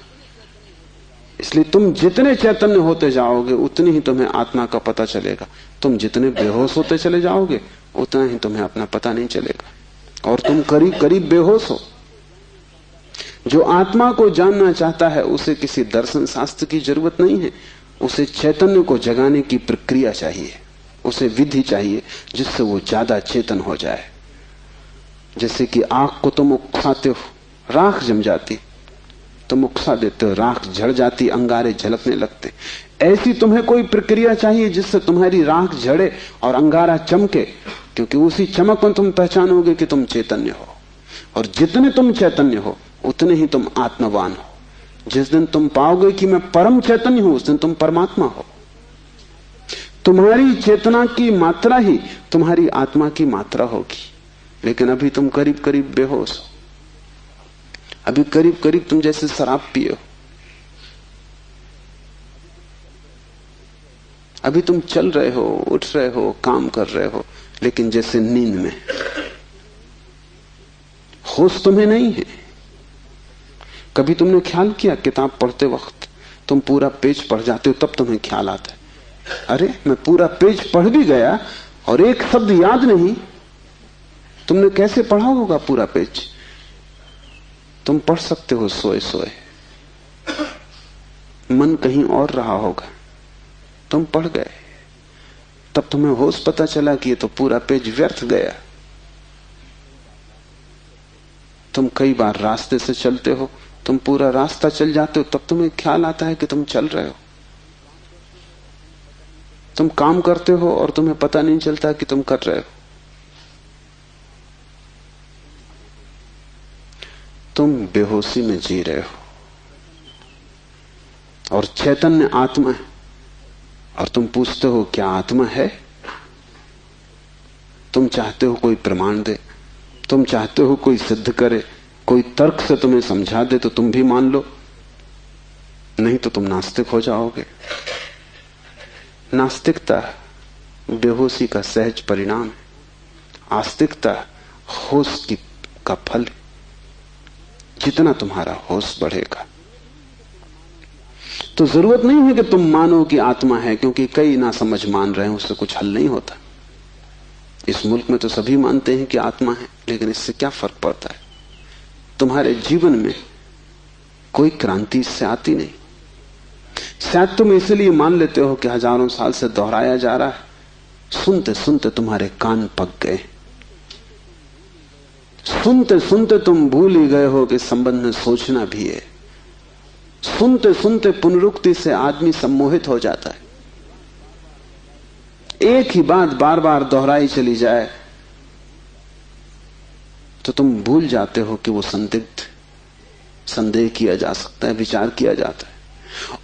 इसलिए तुम जितने चैतन्य होते जाओगे उतनी ही तुम्हें आत्मा का पता चलेगा। तुम जितने बेहोश होते चले जाओगे उतना ही तुम्हें अपना पता नहीं चलेगा। और तुम करीब करीब बेहोश हो। जो आत्मा को जानना चाहता है उसे किसी दर्शन शास्त्र की जरूरत नहीं है, उसे चैतन्य को जगाने की प्रक्रिया चाहिए, उसे विधि चाहिए जिससे वो ज्यादा चेतन हो जाए। जैसे कि आग को तुम उकसाते हो, राख जम जाती, तुम उकसा देते हो, राख झड़ जाती, अंगारे झलकने लगते। ऐसी तुम्हें कोई प्रक्रिया चाहिए जिससे तुम्हारी राख झड़े और अंगारा चमके, क्योंकि उसी चमक में तुम पहचानोगे कि तुम चैतन्य हो। और जितने तुम चैतन्य हो उतने ही तुम आत्मवान हो। जिस दिन तुम पाओगे कि मैं परम चैतन्य हूं, उस दिन तुम परमात्मा हो। तुम्हारी चेतना की मात्रा ही तुम्हारी आत्मा की मात्रा होगी। लेकिन अभी तुम करीब करीब बेहोश हो, अभी करीब करीब तुम जैसे शराब पिए हो। अभी तुम चल रहे हो, उठ रहे हो, काम कर रहे हो, लेकिन जैसे नींद में। होश तुम्हें नहीं है। कभी तुमने ख्याल किया, किताब पढ़ते वक्त तुम पूरा पेज पढ़ जाते हो, तब तुम्हें ख्याल आता है, अरे मैं पूरा पेज पढ़ भी गया और एक शब्द याद नहीं। तुमने कैसे पढ़ा होगा पूरा पेज? तुम पढ़ सकते हो सोए सोए, मन कहीं और रहा होगा, तुम पढ़ गए, तब तुम्हें होश पता चला कि ये तो पूरा पेज व्यर्थ गया। तुम कई बार रास्ते से चलते हो, तुम पूरा रास्ता चल जाते हो, तब तुम्हें ख्याल आता है कि तुम चल रहे हो। तुम काम करते हो और तुम्हें पता नहीं चलता कि तुम कर रहे हो। तुम बेहोशी में जी रहे हो और चैतन्य आत्मा है, और तुम पूछते हो क्या आत्मा है? तुम चाहते हो कोई प्रमाण दे, तुम चाहते हो कोई सिद्ध करे, कोई तर्क से तुम्हें समझा दे तो तुम भी मान लो, नहीं तो तुम नास्तिक हो जाओगे। नास्तिकता बेहोशी का सहज परिणाम है, आस्तिकता होश का फल। जितना तुम्हारा होश बढ़ेगा तो जरूरत नहीं है कि तुम मानो कि आत्मा है, क्योंकि कई ना समझ मान रहे हैं, उससे कुछ हल नहीं होता। इस मुल्क में तो सभी मानते हैं कि आत्मा है, लेकिन इससे क्या फर्क पड़ता है? तुम्हारे जीवन में कोई क्रांति इससे आती नहीं। शायद तुम इसलिए मान लेते हो कि हजारों साल से दोहराया जा रहा है, सुनते सुनते तुम्हारे कान पक गए, सुनते सुनते तुम भूल ही गए हो कि संबंध में सोचना भी है। सुनते सुनते पुनरुक्ति से आदमी सम्मोहित हो जाता है। एक ही बात बार बार दोहराई चली जाए तो तुम भूल जाते हो कि वो संदेह किया जा सकता है, विचार किया जाता है।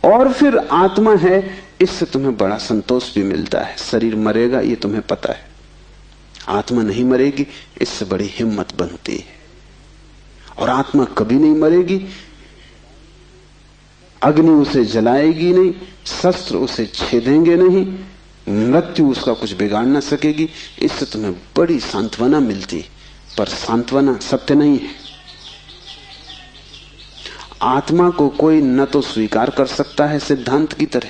और फिर आत्मा है, इससे तुम्हें बड़ा संतोष भी मिलता है। शरीर मरेगा ये तुम्हें पता है, आत्मा नहीं मरेगी इससे बड़ी हिम्मत बनती है। और आत्मा कभी नहीं मरेगी, अग्नि उसे जलाएगी नहीं, शस्त्र उसे छेदेंगे नहीं, मृत्यु उसका कुछ बिगाड़ ना सकेगी। इससे तुम्हें बड़ी सांत्वना मिलती, पर सांत्वना सत्य नहीं है। आत्मा को कोई न तो स्वीकार कर सकता है सिद्धांत की तरह,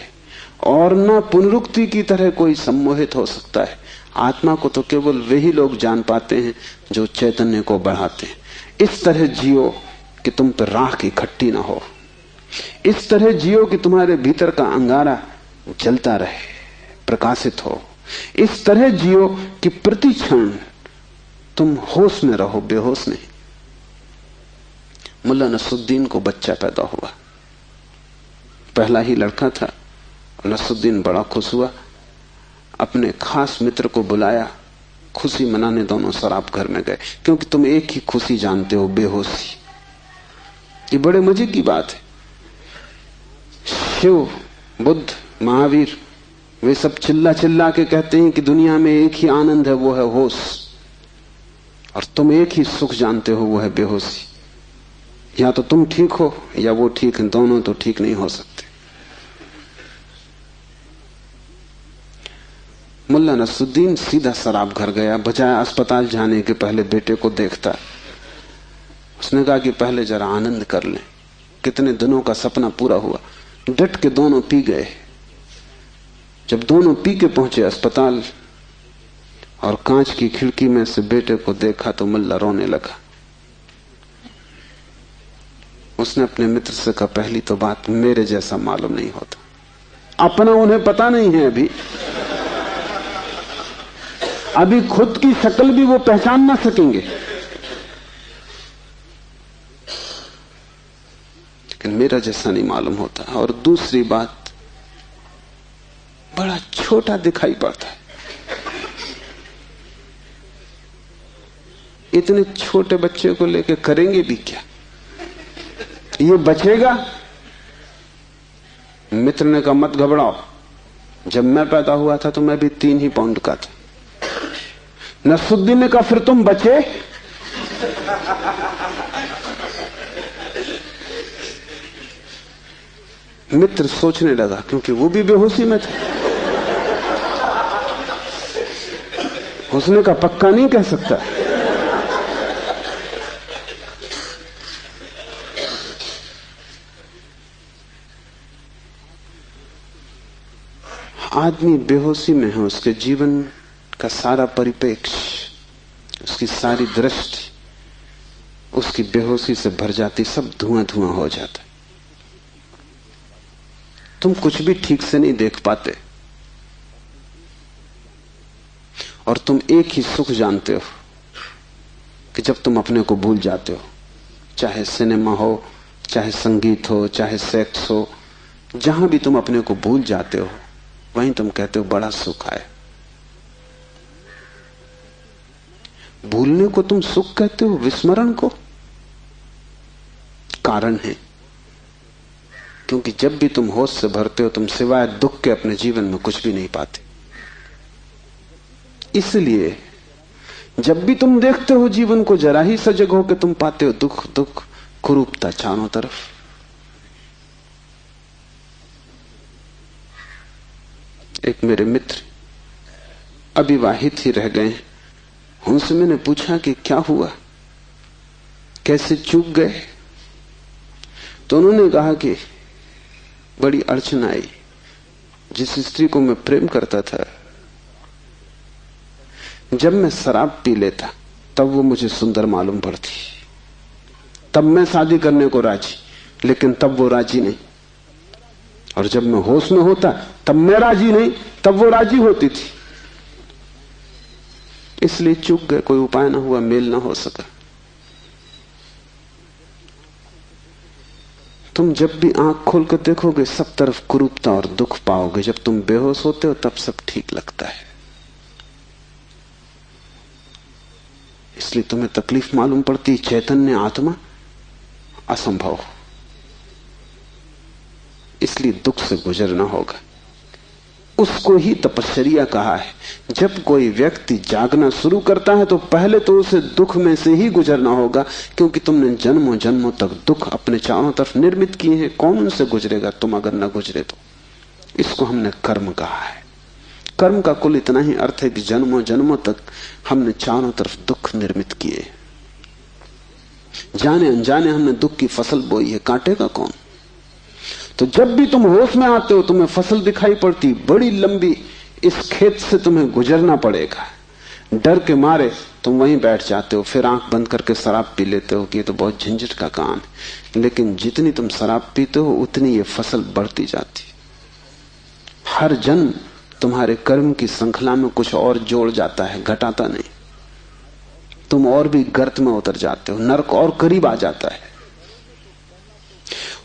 और न पुनरुक्ति की तरह कोई सम्मोहित हो सकता है। आत्मा को तो केवल वही लोग जान पाते हैं जो चैतन्य को बढ़ाते हैं। इस तरह जियो कि तुम पर राख इकट्ठी ना हो, इस तरह जियो कि तुम्हारे भीतर का अंगारा जलता रहे, प्रकाशित हो। इस तरह जियो कि प्रति क्षण तुम होश में रहो, बेहोश नहीं। मुल्ला नसरुद्दीन को बच्चा पैदा हुआ, पहला ही लड़का था। नसरुद्दीन बड़ा खुश हुआ, अपने खास मित्र को बुलाया, खुशी मनाने दोनों शराब घर में गए। क्योंकि तुम एक ही खुशी जानते हो, बेहोशी। ये बड़े मजे की बात है। शिव, बुद्ध, महावीर, वे सब चिल्ला चिल्ला के कहते हैं कि दुनिया में एक ही आनंद है, वो है होश। और तुम एक ही सुख जानते हो, वो है बेहोशी। या तो तुम ठीक हो या वो ठीक है, दोनों तो ठीक नहीं हो सकते। मुल्ला नसरुद्दीन सीधा शराब घर गया, बजाय अस्पताल जाने के पहले बेटे को देखता। उसने कहा कि पहले जरा आनंद कर लें, कितने दिनों का सपना पूरा हुआ। डट के दोनों पी गए। जब दोनों पी के पहुंचे अस्पताल और कांच की खिड़की में से बेटे को देखा तो मुल्ला रोने लगा। उसने अपने मित्र से कहा, पहली तो बात मेरे जैसा मालूम नहीं होता। अपना उन्हें पता नहीं है, अभी खुद की शक्ल भी वो पहचान ना सकेंगे, लेकिन मेरा जैसा नहीं मालूम होता। और दूसरी बात, बड़ा छोटा दिखाई पड़ता है। इतने छोटे बच्चे को लेकर करेंगे भी क्या? ये बचेगा? मित्र ने कहा, मत घबराओ, जब मैं पैदा हुआ था तो मैं भी 3 ही पाउंड का था। नसरुद्दीन ने कहा, फिर तुम बचे? मित्र सोचने लगा, क्योंकि वो भी बेहोशी में था। उसने कहा, पक्का नहीं कह सकता। आदमी बेहोशी में है, उसके जीवन का सारा परिप्रेक्ष्य, उसकी सारी दृष्टि उसकी बेहोशी से भर जाती, सब धुआं धुआं हो जाता। तुम कुछ भी ठीक से नहीं देख पाते, और तुम एक ही सुख जानते हो कि जब तुम अपने को भूल जाते हो, चाहे सिनेमा हो, चाहे संगीत हो, चाहे सेक्स हो, जहां भी तुम अपने को भूल जाते हो वहीं तुम कहते हो बड़ा सुख आया। भूलने को तुम सुख कहते हो, विस्मरण को? कारण है, क्योंकि जब भी तुम होश से भरते हो तुम सिवाय दुख के अपने जीवन में कुछ भी नहीं पाते। इसलिए जब भी तुम देखते हो जीवन को, जरा ही सजग हो के तुम पाते हो दुख दुख, कुरूपता चारों तरफ। एक मेरे मित्र अविवाहित ही रह गए, उनसे मैंने पूछा कि क्या हुआ, कैसे चूक गए? तो उन्होंने कहा कि बड़ी अड़चन आई। जिस स्त्री को मैं प्रेम करता था, जब मैं शराब पी लेता तब वो मुझे सुंदर मालूम पड़ती, तब मैं शादी करने को राजी, लेकिन तब वो राजी नहीं। और जब मैं होश में होता तब मैं राजी नहीं, तब वो राजी होती थी। इसलिए चूक गए, कोई उपाय ना हुआ, मेल ना हो सका। तुम जब भी आंख खोल कर देखोगे सब तरफ कुरूपता और दुख पाओगे। जब तुम बेहोश होते हो तब सब ठीक लगता है। इसलिए तुम्हें तकलीफ मालूम पड़ती, चैतन्य आत्मा असंभव। इसलिए दुख से गुजरना होगा। उसको ही तपश्चर्या कहा है। जब कोई व्यक्ति जागना शुरू करता है तो पहले तो उसे दुख में से ही गुजरना होगा, क्योंकि तुमने जन्मों जन्मों तक दुख अपने चारों तरफ निर्मित किए हैं। कौन उनसे गुजरेगा तुम अगर न गुजरे तो? इसको हमने कर्म कहा है। कर्म का कुल इतना ही अर्थ है कि जन्मों जन्मों तक हमने चारों तरफ दुख निर्मित किए, जाने अनजाने हमने दुख की फसल बोई है, काटेगा कौन? तो जब भी तुम होश में आते हो तुम्हें फसल दिखाई पड़ती बड़ी लंबी, इस खेत से तुम्हें गुजरना पड़ेगा। डर के मारे तुम वहीं बैठ जाते हो, फिर आंख बंद करके शराब पी लेते हो कि ये तो बहुत झंझट का काम है। लेकिन जितनी तुम शराब पीते हो उतनी ये फसल बढ़ती जाती। हर जन्म तुम्हारे कर्म की श्रृंखला में कुछ और जोड़ जाता है, घटाता नहीं। तुम और भी गर्त में उतर जाते हो, नरक और करीब आ जाता है।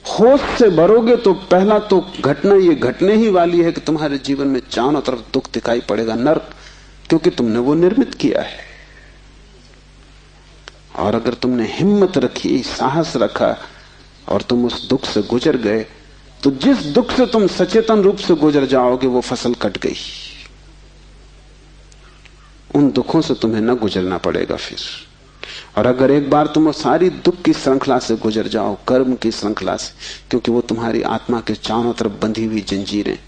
होश से भरोगे तो पहला तो घटना ये घटने ही वाली है कि तुम्हारे जीवन में चारों तरफ दुख दिखाई पड़ेगा, नरक, क्योंकि तुमने वो निर्मित किया है। और अगर तुमने हिम्मत रखी, साहस रखा और तुम उस दुख से गुजर गए, तो जिस दुख से तुम सचेतन रूप से गुजर जाओगे वो फसल कट गई। उन दुखों से तुम्हें न गुजरना पड़ेगा फिर। और अगर एक बार तुम सारी दुख की श्रृंखला से गुजर जाओ, कर्म की श्रृंखला से, क्योंकि वो तुम्हारी आत्मा के चारों तरफ बंधी हुई जंजीरें,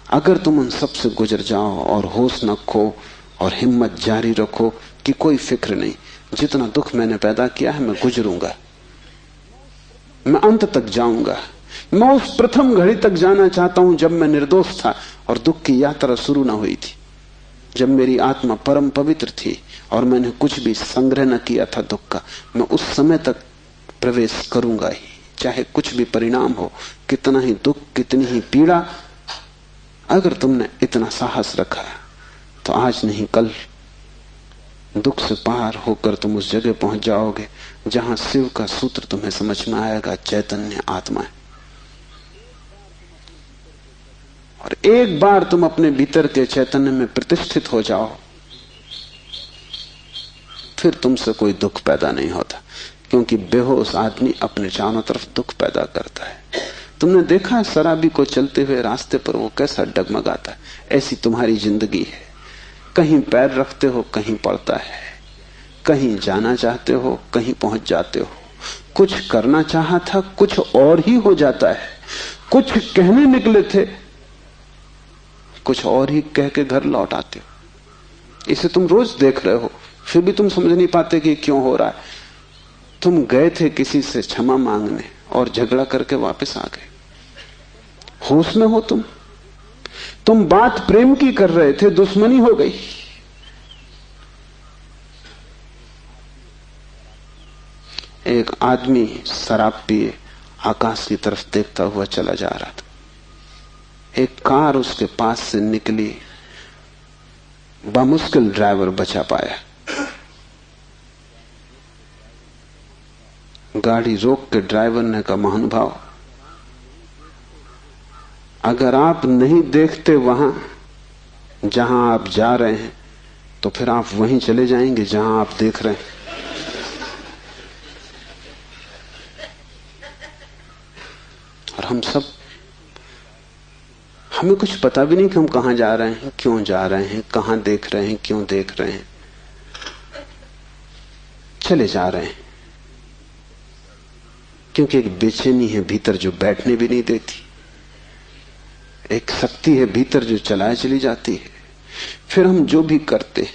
अगर तुम उन सब से गुजर जाओ और होश न खो और हिम्मत जारी रखो कि कोई फिक्र नहीं, जितना दुख मैंने पैदा किया है मैं गुजरूंगा, मैं अंत तक जाऊंगा। मैं उस प्रथम घड़ी तक जाना चाहता हूं जब मैं निर्दोष था और दुख की यात्रा शुरू न हुई थी, जब मेरी आत्मा परम पवित्र थी और मैंने कुछ भी संग्रह न किया था दुख का। मैं उस समय तक प्रवेश करूंगा ही, चाहे कुछ भी परिणाम हो, कितना ही दुख, कितनी ही पीड़ा। अगर तुमने इतना साहस रखा तो आज नहीं कल दुख से पार होकर तुम उस जगह पहुंच जाओगे जहां शिव का सूत्र तुम्हें समझ में आएगा, चैतन्य आत्मा है। और एक बार तुम अपने भीतर के चैतन्य में प्रतिष्ठित हो जाओ, फिर तुमसे कोई दुख पैदा नहीं होता, क्योंकि बेहोश आदमी अपने चारों तरफ दुख पैदा करता है। तुमने देखा है शराबी को चलते हुए रास्ते पर वो कैसा डगमगाता है? ऐसी तुम्हारी जिंदगी है। कहीं पैर रखते हो कहीं पड़ता है, कहीं जाना चाहते हो कहीं पहुंच जाते हो, कुछ करना चाहा था कुछ और ही हो जाता है, कुछ कहने निकले थे कुछ और ही कह के घर लौट आते हो। इसे तुम रोज देख रहे हो, फिर भी तुम समझ नहीं पाते कि क्यों हो रहा है। तुम गए थे किसी से क्षमा मांगने और झगड़ा करके वापस आ गए। होश में हो तुम बात प्रेम की कर रहे थे, दुश्मनी हो गई। एक आदमी शराब पिए आकाश की तरफ देखता हुआ चला जा रहा था। एक कार उसके पास से निकली, बामुश्किल ड्राइवर बचा पाया। गाड़ी रोक के ड्राइवर ने कहा, महानुभाव, अगर आप नहीं देखते वहां जहां आप जा रहे हैं तो फिर आप वहीं चले जाएंगे जहां आप देख रहे हैं। और हम सब, हमें कुछ पता भी नहीं कि हम कहां जा रहे हैं, क्यों जा रहे हैं, कहां देख रहे हैं, क्यों देख रहे हैं, चले जा रहे हैं। क्योंकि एक बेचैनी है भीतर जो बैठने भी नहीं देती, एक शक्ति है भीतर जो चलाए चली जाती है। फिर हम जो भी करते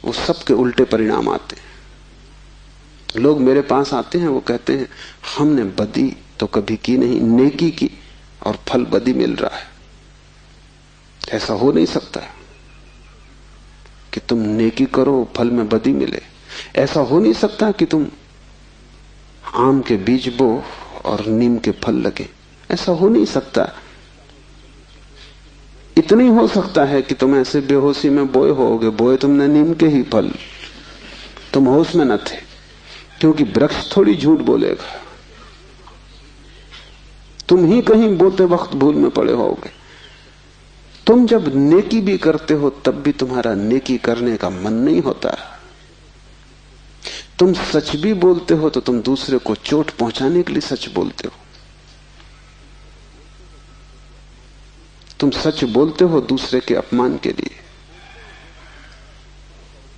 वो सबके उल्टे परिणाम आते हैं। लोग मेरे पास आते हैं, वो कहते हैं हमने बदी तो कभी की नहीं, नेकी की और फल बदी मिल रहा है। ऐसा हो नहीं सकता कि तुम नेकी करो फल में बदी मिले। ऐसा हो नहीं सकता कि तुम आम के बीज बो और नीम के फल लगे। ऐसा हो नहीं सकता। इतना ही हो सकता है कि तुम ऐसे बेहोशी में बोए होगे, बोए तुमने नीम के ही फल, तुम होश में न थे। क्योंकि वृक्ष थोड़ी झूठ बोलेगा, तुम ही कहीं बोते वक्त भूल में पड़े होगे। तुम जब नेकी भी करते हो तब भी तुम्हारा नेकी करने का मन नहीं होता। तुम सच भी बोलते हो तो तुम दूसरे को चोट पहुंचाने के लिए सच बोलते हो। तुम सच बोलते हो दूसरे के अपमान के लिए।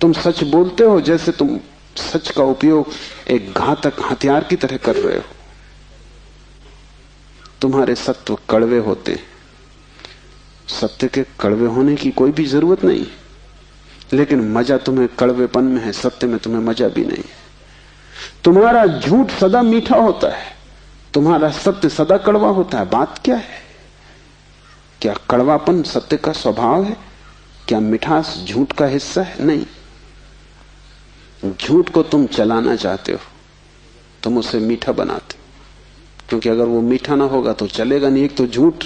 तुम सच बोलते हो जैसे तुम सच का उपयोग एक घातक हथियार की तरह कर रहे हो। तुम्हारे सत्य कड़वे होते हैं। सत्य के कड़वे होने की कोई भी जरूरत नहीं, लेकिन मजा तुम्हें कड़वेपन में है, सत्य में तुम्हें मजा भी नहीं। तुम्हारा झूठ सदा मीठा होता है, तुम्हारा सत्य सदा कड़वा होता है। बात क्या है? क्या कड़वापन सत्य का स्वभाव है? क्या मिठास झूठ का हिस्सा है? नहीं। झूठ को तुम चलाना चाहते हो, तुम उसे मीठा बनाते हो, क्योंकि अगर वो मीठा ना होगा तो चलेगा नहीं। एक तो झूठ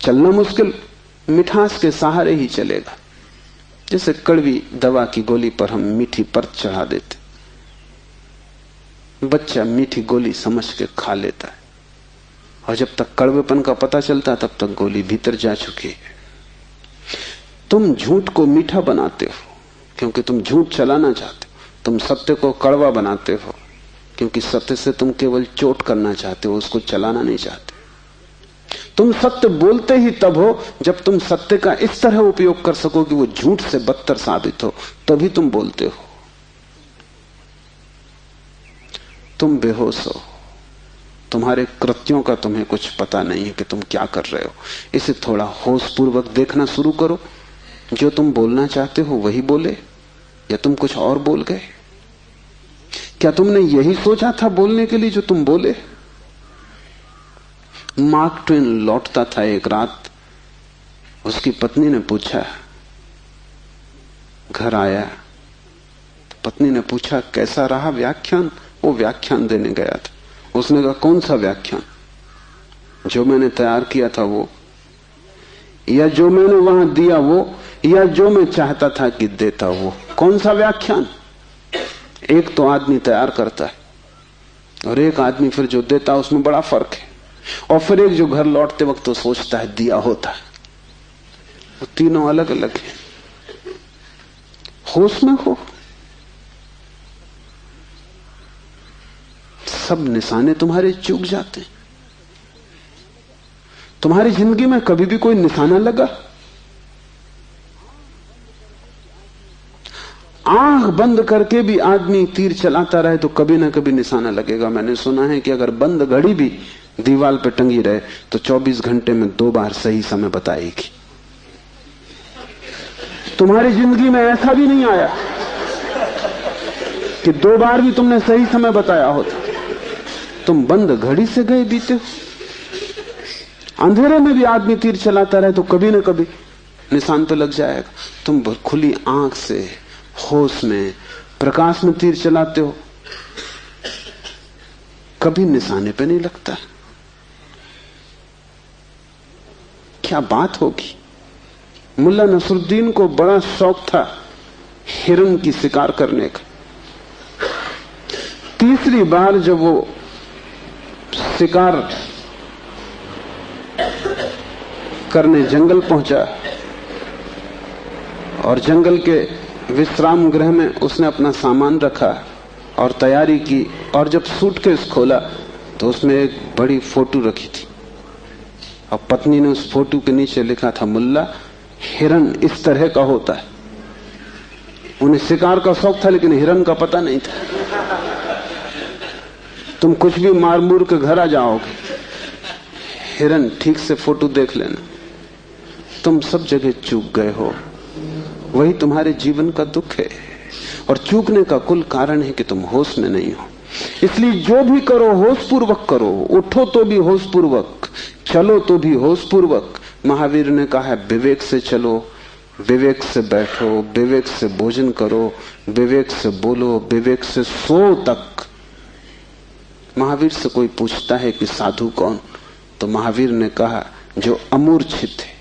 चलना मुश्किल, मिठास के सहारे ही चलेगा। जैसे कड़वी दवा की गोली पर हम मीठी परत चढ़ा देते, बच्चा मीठी गोली समझ के खा लेता है, और जब तक कड़वेपन का पता चलता है तब तक गोली भीतर जा चुकी है। तुम झूठ को मीठा बनाते हो क्योंकि तुम झूठ चलाना चाहते हो। तुम सत्य को कड़वा बनाते हो क्योंकि सत्य से तुम केवल चोट करना चाहते हो, उसको चलाना नहीं चाहते। तुम सत्य बोलते ही तब हो जब तुम सत्य का इस तरह उपयोग कर सको कि वो झूठ से बदतर साबित हो, तभी तुम बोलते हो। तुम बेहोश हो, तुम्हारे कृत्यों का तुम्हें कुछ पता नहीं है कि तुम क्या कर रहे हो। इसे थोड़ा होश पूर्वक देखना शुरू करो। जो तुम बोलना चाहते हो वही बोले, या तुम कुछ और बोल गए? क्या तुमने यही सोचा था बोलने के लिए जो तुम बोले? मार्क ट्वेन लौटता था एक रात, उसकी पत्नी ने पूछा, घर आया तो पत्नी ने पूछा कैसा रहा व्याख्यान? वो व्याख्यान देने गया था। उसने कहा कौन सा व्याख्यान? जो मैंने तैयार किया था वो, या जो मैंने वहां दिया वो, या जो मैं चाहता था कि देता वो? कौन सा व्याख्यान? एक तो आदमी तैयार करता है और एक आदमी फिर जो देता है, उसमें बड़ा फर्क है। और फिर एक जो घर लौटते वक्त तो सोचता है दिया होता है। वो तीनों अलग अलग हैं। होश में हो। सब निशाने तुम्हारे चूक जाते हैं। तुम्हारी जिंदगी में कभी भी कोई निशाना लगा? आंख बंद करके भी आदमी तीर चलाता रहे तो कभी ना कभी निशाना लगेगा। मैंने सुना है कि अगर बंद घड़ी भी दीवार पर टंगी रहे तो 24 घंटे में 2 बार सही समय बताएगी। तुम्हारी जिंदगी में ऐसा भी नहीं आया कि 2 बार भी तुमने सही समय बताया होता। तुम बंद घड़ी से गए बीते हो। अंधेरे में भी आदमी तीर चलाता रहे तो कभी ना कभी निशान तो लग जाएगा। तुम खुली आंख से होश में प्रकाश में तीर चलाते हो कभी निशाने पे नहीं लगता। क्या बात होगी। मुल्ला नसरुद्दीन को बड़ा शौक था हिरन की शिकार करने का। तीसरी बार जब वो शिकार करने जंगल पहुंचा और जंगल के विश्राम गृह में उसने अपना सामान रखा और तैयारी की, और जब सूटकेस खोला तो उसमें एक बड़ी फोटो रखी थी और पत्नी ने उस फोटो के नीचे लिखा था, मुल्ला, हिरन इस तरह का होता है। उन्हें शिकार का शौक था लेकिन हिरन का पता नहीं था। तुम कुछ भी मार मूर के घर आ जाओगे, हिरन ठीक से फोटो देख लेना। तुम सब जगह चूक गए हो, वही तुम्हारे जीवन का दुख है। और चूकने का कुल कारण है कि तुम होश में नहीं हो। इसलिए जो भी करो होश पूर्वक करो। उठो तो भी होश पूर्वक, चलो तो भी होश पूर्वक। महावीर ने कहा है विवेक से चलो, विवेक से बैठो, विवेक से भोजन करो, विवेक से बोलो, विवेक से सो तक। महावीर से कोई पूछता है कि साधु कौन, तो महावीर ने कहा जो अमूर्छित है।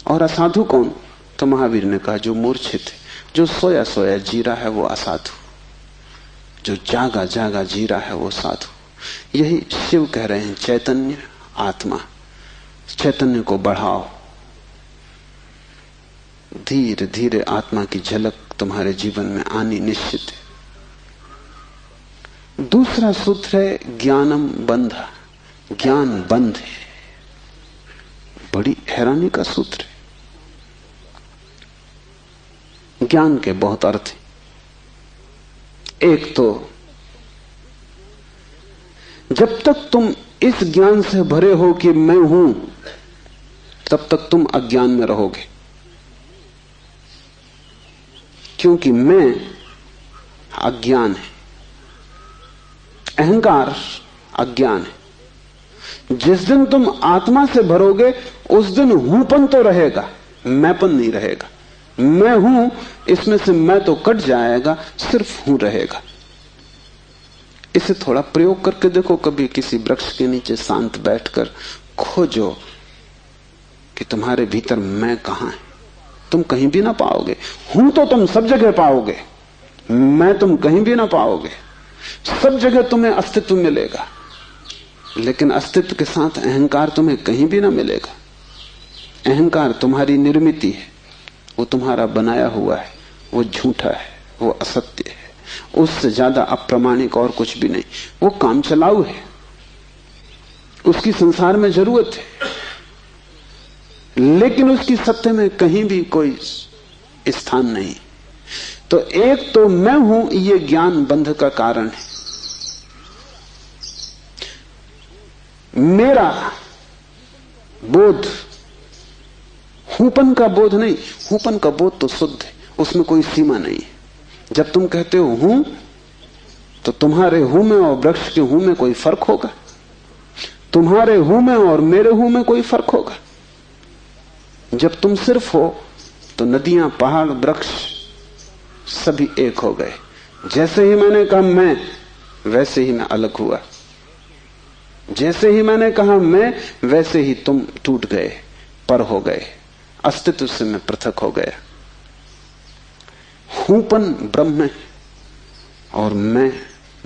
और असाधु कौन, तो महावीर ने कहा जो मूर्छित है, जो सोया सोया जी रहा है वो असाधु, जो जागा जागा जी रहा है वो साधु। यही शिव कह रहे हैं, चैतन्य आत्मा। चैतन्य को बढ़ाओ, धीरे धीरे आत्मा की झलक तुम्हारे जीवन में आनी निश्चित है। दूसरा सूत्र है ज्ञानम बंधा। ज्ञान बंध है। बड़ी हैरानी का सूत्र है। ज्ञान के बहुत अर्थ हैं। एक तो जब तक तुम इस ज्ञान से भरे हो कि मैं हूं, तब तक तुम अज्ञान में रहोगे, क्योंकि मैं अज्ञान है, अहंकार अज्ञान है। जिस दिन तुम आत्मा से भरोगे उस दिन हूंपन तो रहेगा, मैंपन नहीं रहेगा। मैं हूं, इसमें से मैं तो कट जाएगा, सिर्फ हूं रहेगा। इसे थोड़ा प्रयोग करके देखो। कभी किसी वृक्ष के नीचे शांत बैठकर खोजो कि तुम्हारे भीतर मैं कहां है। तुम कहीं भी ना पाओगे। हूं तो तुम सब जगह पाओगे, मैं तुम कहीं भी ना पाओगे। सब जगह तुम्हें अस्तित्व मिलेगा, लेकिन अस्तित्व के साथ अहंकार तुम्हें कहीं भी ना मिलेगा। अहंकार तुम्हारी निर्मिति है, वो तुम्हारा बनाया हुआ है, वो झूठा है, वो असत्य है, उससे ज्यादा अप्रामाणिक और कुछ भी नहीं। वो काम चलाऊ है, उसकी संसार में जरूरत है, लेकिन उसकी सत्य में कहीं भी कोई स्थान नहीं। तो एक तो मैं हूं, ये ज्ञान बंध का कारण है। मेरा बोध हूपन का बोध नहीं। हूपन का बोध तो शुद्ध है, उसमें कोई सीमा नहीं है। जब तुम कहते हो हूं, तो तुम्हारे हूं में और वृक्ष के हूं में कोई फर्क होगा? तुम्हारे हूं में और मेरे हूं में कोई फर्क होगा? जब तुम सिर्फ हो तो नदियां, पहाड़, वृक्ष सभी एक हो गए। जैसे ही मैंने कहा मैं, वैसे ही मैं अलग हुआ। जैसे ही मैंने कहा मैं, वैसे ही तुम टूट गए, पर हो गए, अस्तित्व से मैं पृथक हो गया। हूंपन ब्रह्म है और मैं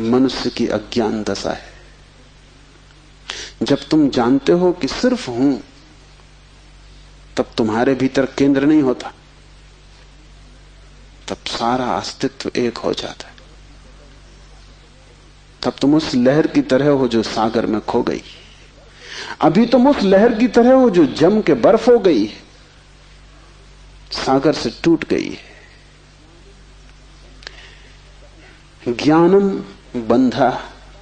मनुष्य की अज्ञान दशा है। जब तुम जानते हो कि सिर्फ हूं, तब तुम्हारे भीतर केंद्र नहीं होता, तब सारा अस्तित्व एक हो जाता है। तब तुम उस लहर की तरह हो जो सागर में खो गई। अभी तुम उस लहर की तरह हो जो जम के बर्फ हो गई है, सागर से टूट गई है। ज्ञानम बंधा।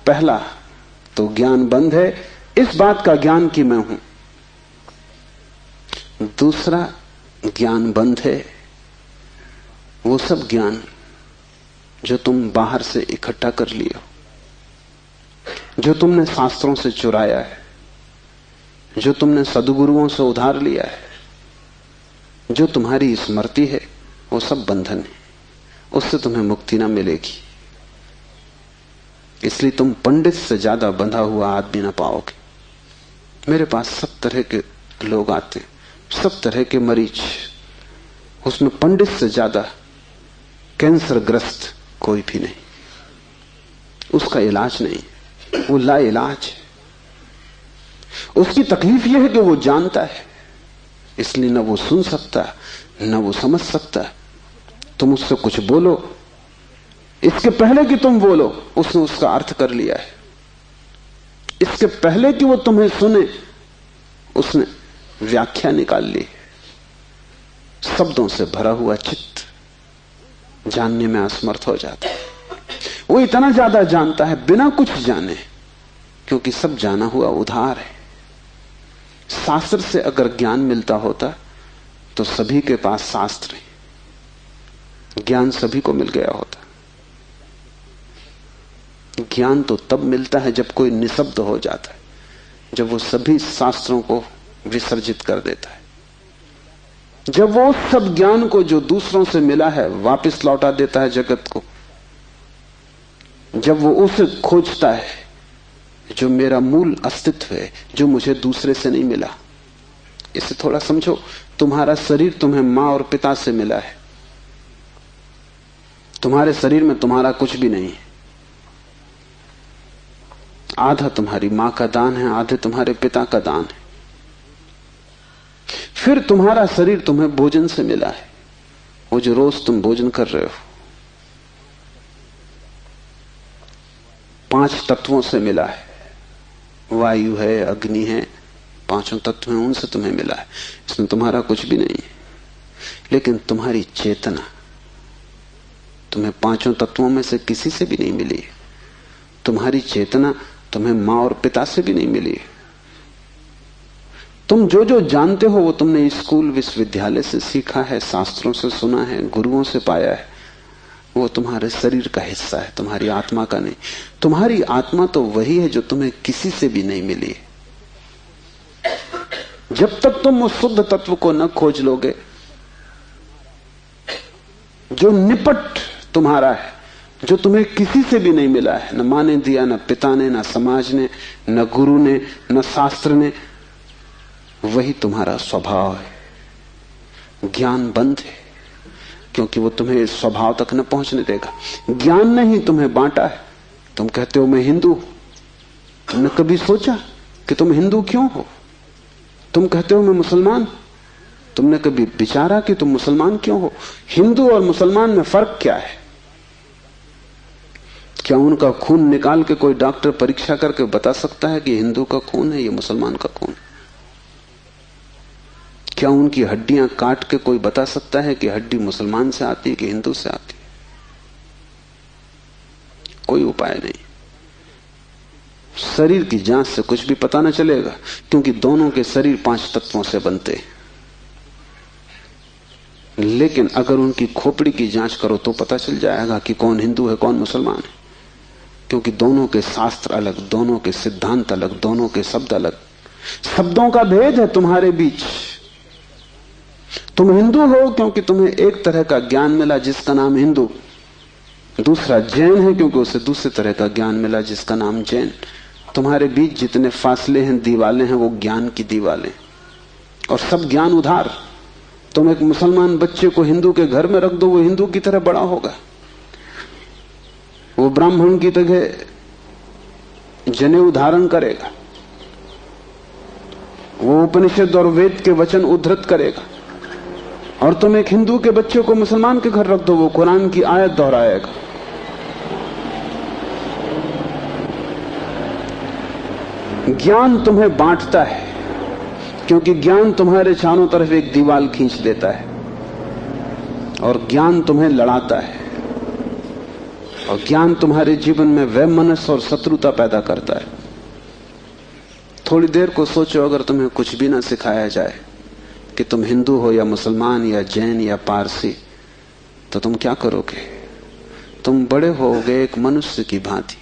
पहला तो ज्ञान बंध है, इस बात का ज्ञान कि मैं हूं। दूसरा ज्ञान बंध है वो सब ज्ञान जो तुम बाहर से इकट्ठा कर लिए हो, जो तुमने शास्त्रों से चुराया है, जो तुमने सद्गुरुओं से उधार लिया है, जो तुम्हारी स्मृति है, वो सब बंधन है। उससे तुम्हें मुक्ति ना मिलेगी। इसलिए तुम पंडित से ज्यादा बंधा हुआ आदमी ना पाओगे। मेरे पास सब तरह के लोग आते, सब तरह के मरीज, उसमें पंडित से ज्यादा कैंसर ग्रस्त कोई भी नहीं। उसका इलाज नहीं, वो ला इलाज है। उसकी तकलीफ यह है कि वो जानता है, इसलिए न वो सुन सकता न वो समझ सकता। तुम उससे कुछ बोलो, इसके पहले कि तुम बोलो उसने उसका अर्थ कर लिया है। इसके पहले कि वो तुम्हें सुने उसने व्याख्या निकाल ली। शब्दों से भरा हुआ चित्त जानने में असमर्थ हो जाता है। वो इतना ज्यादा जानता है बिना कुछ जाने, क्योंकि सब जाना हुआ उधार है। शास्त्र से अगर ज्ञान मिलता होता तो सभी के पास शास्त्र है, ज्ञान सभी को मिल गया होता। ज्ञान तो तब मिलता है जब कोई निशब्द हो जाता है, जब वो सभी शास्त्रों को विसर्जित कर देता है, जब वो उस सब ज्ञान को जो दूसरों से मिला है वापस लौटा देता है जगत को, जब वो उसे खोजता है जो मेरा मूल अस्तित्व है, जो मुझे दूसरे से नहीं मिला। इसे थोड़ा समझो, तुम्हारा शरीर तुम्हें मां और पिता से मिला है। तुम्हारे शरीर में तुम्हारा कुछ भी नहीं है। आधा तुम्हारी मां का दान है, आधे तुम्हारे पिता का दान है। फिर तुम्हारा शरीर तुम्हें भोजन से मिला है, वो जो रोज तुम भोजन कर रहे हो। 5 तत्वों से मिला है, वायु है, अग्नि है, 5 तत्व हैं, उनसे तुम्हें मिला है। इसमें तुम्हारा कुछ भी नहीं है। लेकिन तुम्हारी चेतना तुम्हें 5 तत्वों में से किसी से भी नहीं मिली है। तुम्हारी चेतना तुम्हें मां और पिता से भी नहीं मिली है। तुम जो जो जानते हो वो तुमने स्कूल विश्वविद्यालय से सीखा है, शास्त्रों से सुना है, गुरुओं से पाया है। वो तुम्हारे शरीर का हिस्सा है, तुम्हारी आत्मा का नहीं। तुम्हारी आत्मा तो वही है जो तुम्हें किसी से भी नहीं मिली है। जब तक तुम उस शुद्ध तत्व को न खोज लोगे जो निपट तुम्हारा है, जो तुम्हें किसी से भी नहीं मिला है, न मां ने दिया, न पिता ने, न समाज ने, न गुरु ने, न शास्त्र ने, वही तुम्हारा स्वभाव है। ज्ञान बंद है क्योंकि वो तुम्हें इस स्वभाव तक न पहुंचने देगा। ज्ञान ने ही तुम्हें बांटा है। तुम कहते हो मैं हिंदू, तुमने कभी सोचा कि तुम हिंदू क्यों हो? तुम कहते हो मैं मुसलमान, तुमने कभी विचारा कि तुम मुसलमान क्यों हो? हिंदू और मुसलमान में फर्क क्या है? क्या उनका खून निकाल के कोई डॉक्टर परीक्षा करके बता सकता है कि हिंदू का खून है, ये मुसलमान का खून? क्या उनकी हड्डियां काट के कोई बता सकता है कि हड्डी मुसलमान से आती है कि हिंदू से आती है? कोई उपाय नहीं। शरीर की जांच से कुछ भी पता न चलेगा, क्योंकि दोनों के शरीर 5 तत्वों से बनते हैं। लेकिन अगर उनकी खोपड़ी की जांच करो तो पता चल जाएगा कि कौन हिंदू है कौन मुसलमान है, क्योंकि दोनों के शास्त्र अलग, दोनों के सिद्धांत अलग, दोनों के शब्द अलग। शब्दों का भेद है तुम्हारे बीच। तुम हिंदू हो क्योंकि तुम्हें एक तरह का ज्ञान मिला जिसका नाम हिंदू, दूसरा जैन है क्योंकि उसे दूसरे तरह का ज्ञान मिला जिसका नाम जैन। तुम्हारे बीच जितने फासले हैं, दीवालें हैं, वो ज्ञान की दीवालें, और सब ज्ञान उधार। तुम एक मुसलमान बच्चे को हिंदू के घर में रख दो, वो हिंदू की तरह बड़ा होगा। वो ब्राह्मण की तरह जनेऊ धारण करेगा, वो उपनिषद और वेद के वचन उद्धृत करेगा। और तुम एक हिंदू के बच्चे को मुसलमान के घर रख दो, वो कुरान की आयत दोहराएगा। ज्ञान तुम्हें बांटता है, क्योंकि ज्ञान तुम्हारे चारों तरफ एक दीवार खींच देता है, और ज्ञान तुम्हें लड़ाता है, और ज्ञान तुम्हारे जीवन में वैमनस्य और शत्रुता पैदा करता है। थोड़ी देर को सोचो, अगर तुम्हें कुछ भी ना सिखाया जाए कि तुम हिंदू हो या मुसलमान या जैन या पारसी, तो तुम क्या करोगे? तुम बड़े होगे एक मनुष्य की भांति।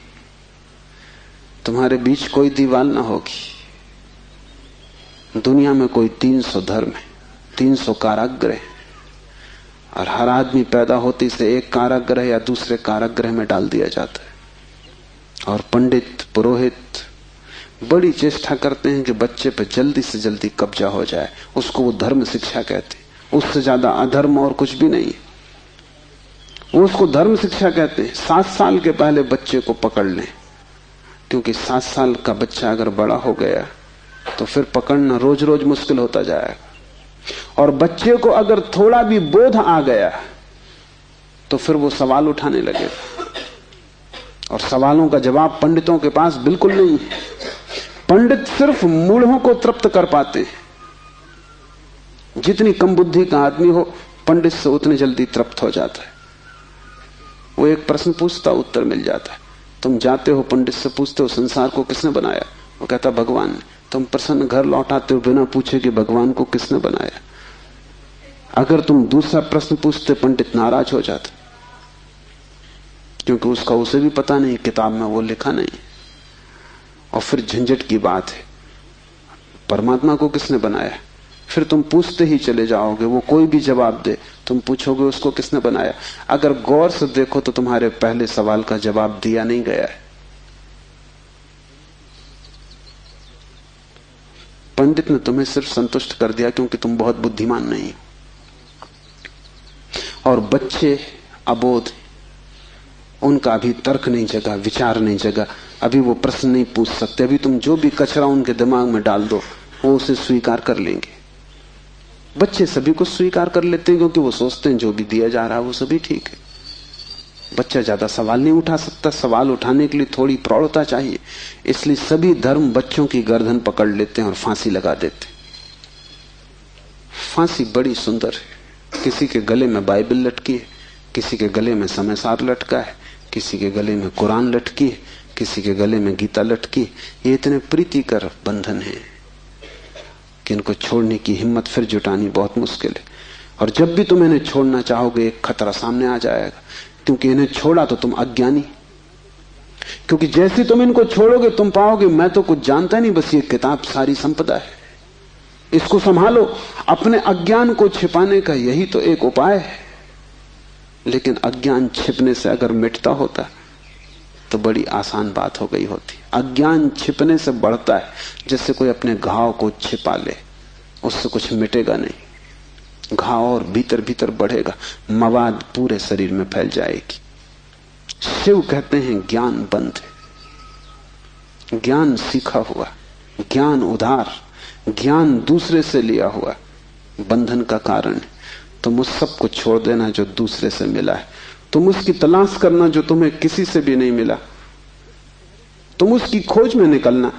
तुम्हारे बीच कोई दीवार ना होगी। दुनिया में कोई 300 धर्म है, 300 कारागृह है, और हर आदमी पैदा होते से एक कारागृह या दूसरे कारागृह में डाल दिया जाता है। और पंडित पुरोहित बड़ी चेष्टा करते हैं कि बच्चे पर जल्दी से जल्दी कब्जा हो जाए। उसको वो धर्म शिक्षा कहते, उससे ज्यादा अधर्म और कुछ भी नहीं। वो उसको धर्म शिक्षा कहते हैं। 7 साल के पहले बच्चे को पकड़ लें, क्योंकि 7 साल का बच्चा अगर बड़ा हो गया तो फिर पकड़ना रोज रोज मुश्किल होता जाएगा। और बच्चे को अगर थोड़ा भी बोध आ गया तो फिर वो सवाल उठाने लगेगा, और सवालों का जवाब पंडितों के पास बिल्कुल नहीं है। पंडित सिर्फ मूढ़ों को तृप्त कर पाते हैं। जितनी कम बुद्धि का आदमी हो, पंडित से उतनी जल्दी तृप्त हो जाता है। वो एक प्रश्न पूछता, उत्तर मिल जाता है। तुम जाते हो पंडित से पूछते हो संसार को किसने बनाया, वो कहता भगवान ने। तुम प्रश्न घर लौटाते हो बिना पूछे कि भगवान को किसने बनाया। अगर तुम दूसरा प्रश्न पूछते, पंडित नाराज हो जाता, क्योंकि उसका उसे भी पता नहीं, किताब में वो लिखा नहीं। और फिर झंझट की बात है, परमात्मा को किसने बनाया। फिर तुम पूछते ही चले जाओगे, वो कोई भी जवाब दे, तुम पूछोगे उसको किसने बनाया। अगर गौर से देखो तो तुम्हारे पहले सवाल का जवाब दिया नहीं गया है। पंडित ने तुम्हें सिर्फ संतुष्ट कर दिया क्योंकि तुम बहुत बुद्धिमान नहीं हो। और बच्चे अबोध, उनका अभी तर्क नहीं जगा, विचार नहीं जगा, अभी वो प्रश्न नहीं पूछ सकते। अभी तुम जो भी कचरा उनके दिमाग में डाल दो वो उसे स्वीकार कर लेंगे। बच्चे सभी को स्वीकार कर लेते हैं क्योंकि वो सोचते हैं जो भी दिया जा रहा है वो सभी ठीक है। बच्चा ज्यादा सवाल नहीं उठा सकता, सवाल उठाने के लिए थोड़ी प्रौढ़ता चाहिए। इसलिए सभी धर्म बच्चों की गर्दन पकड़ लेते हैं और फांसी लगा देते हैं। फांसी बड़ी सुंदर है। किसी के गले में बाइबल लटकी है, किसी के गले में समयसार लटका है, किसी के गले में कुरान लटकी है, किसी के गले में गीता लटकी। ये इतने प्रीतिकर बंधन है कि इनको छोड़ने की हिम्मत फिर जुटानी बहुत मुश्किल है। और जब भी तुम इन्हें छोड़ना चाहोगे एक खतरा सामने आ जाएगा, क्योंकि इन्हें छोड़ा तो तुम अज्ञानी। क्योंकि जैसे तुम इनको छोड़ोगे तुम पाओगे मैं तो कुछ जानता नहीं, बस ये किताब सारी संपदा है, इसको संभालो। अपने अज्ञान को छिपाने का यही तो एक उपाय है। लेकिन अज्ञान छिपने से अगर मिटता होता तो बड़ी आसान बात हो गई होती। अज्ञान छिपने से बढ़ता है, जैसे कोई अपने घाव को छिपा ले, उससे कुछ मिटेगा नहीं, घाव और भीतर भीतर बढ़ेगा, मवाद पूरे शरीर में फैल जाएगी। शिव कहते हैं ज्ञान बंद है, ज्ञान सीखा हुआ, ज्ञान उधार, ज्ञान दूसरे से लिया हुआ बंधन का कारण है। तुम उस सब को छोड़ देना जो दूसरे से मिला है, तुम उसकी तलाश करना जो तुम्हें किसी से भी नहीं मिला, तुम उसकी खोज में निकलना,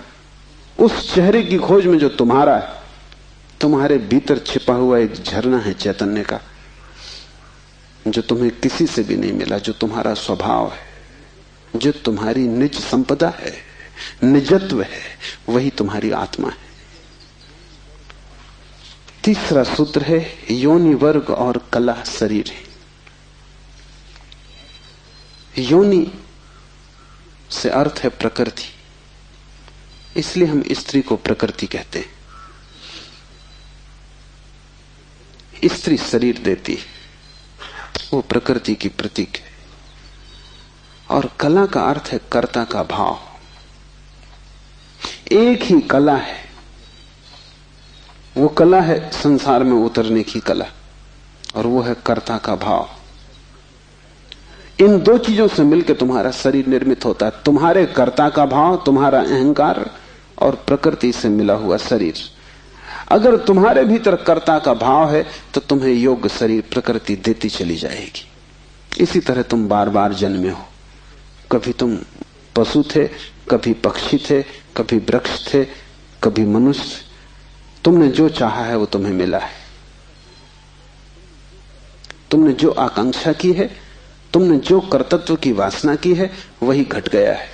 उस चेहरे की खोज में जो तुम्हारा है। तुम्हारे भीतर छिपा हुआ एक झरना है चैतन्य का, जो तुम्हें किसी से भी नहीं मिला, जो तुम्हारा स्वभाव है, जो तुम्हारी निज संपदा है, निजत्व है, वही तुम्हारी आत्मा है। तीसरा सूत्र है योनि वर्ग और कला शरीर है। योनि से अर्थ है प्रकृति, इसलिए हम स्त्री को प्रकृति कहते हैं। स्त्री शरीर देती है, वो प्रकृति की प्रतीक है। और कला का अर्थ है कर्ता का भाव। एक ही कला है, वो कला है संसार में उतरने की कला, और वो है कर्ता का भाव। इन दो चीजों से मिलकर तुम्हारा शरीर निर्मित होता है। तुम्हारे कर्ता का भाव, तुम्हारा अहंकार, और प्रकृति से मिला हुआ शरीर। अगर तुम्हारे भीतर कर्ता का भाव है तो तुम्हें योग्य शरीर प्रकृति देती चली जाएगी। इसी तरह तुम बार बार जन्मे हो। कभी तुम पशु थे, कभी पक्षी थे, कभी वृक्ष थे, कभी मनुष्य। तुमने जो चाहा है वो तुम्हें मिला है। तुमने जो आकांक्षा की है, तुमने जो कर्तृत्व की वासना की है, वही घट गया है।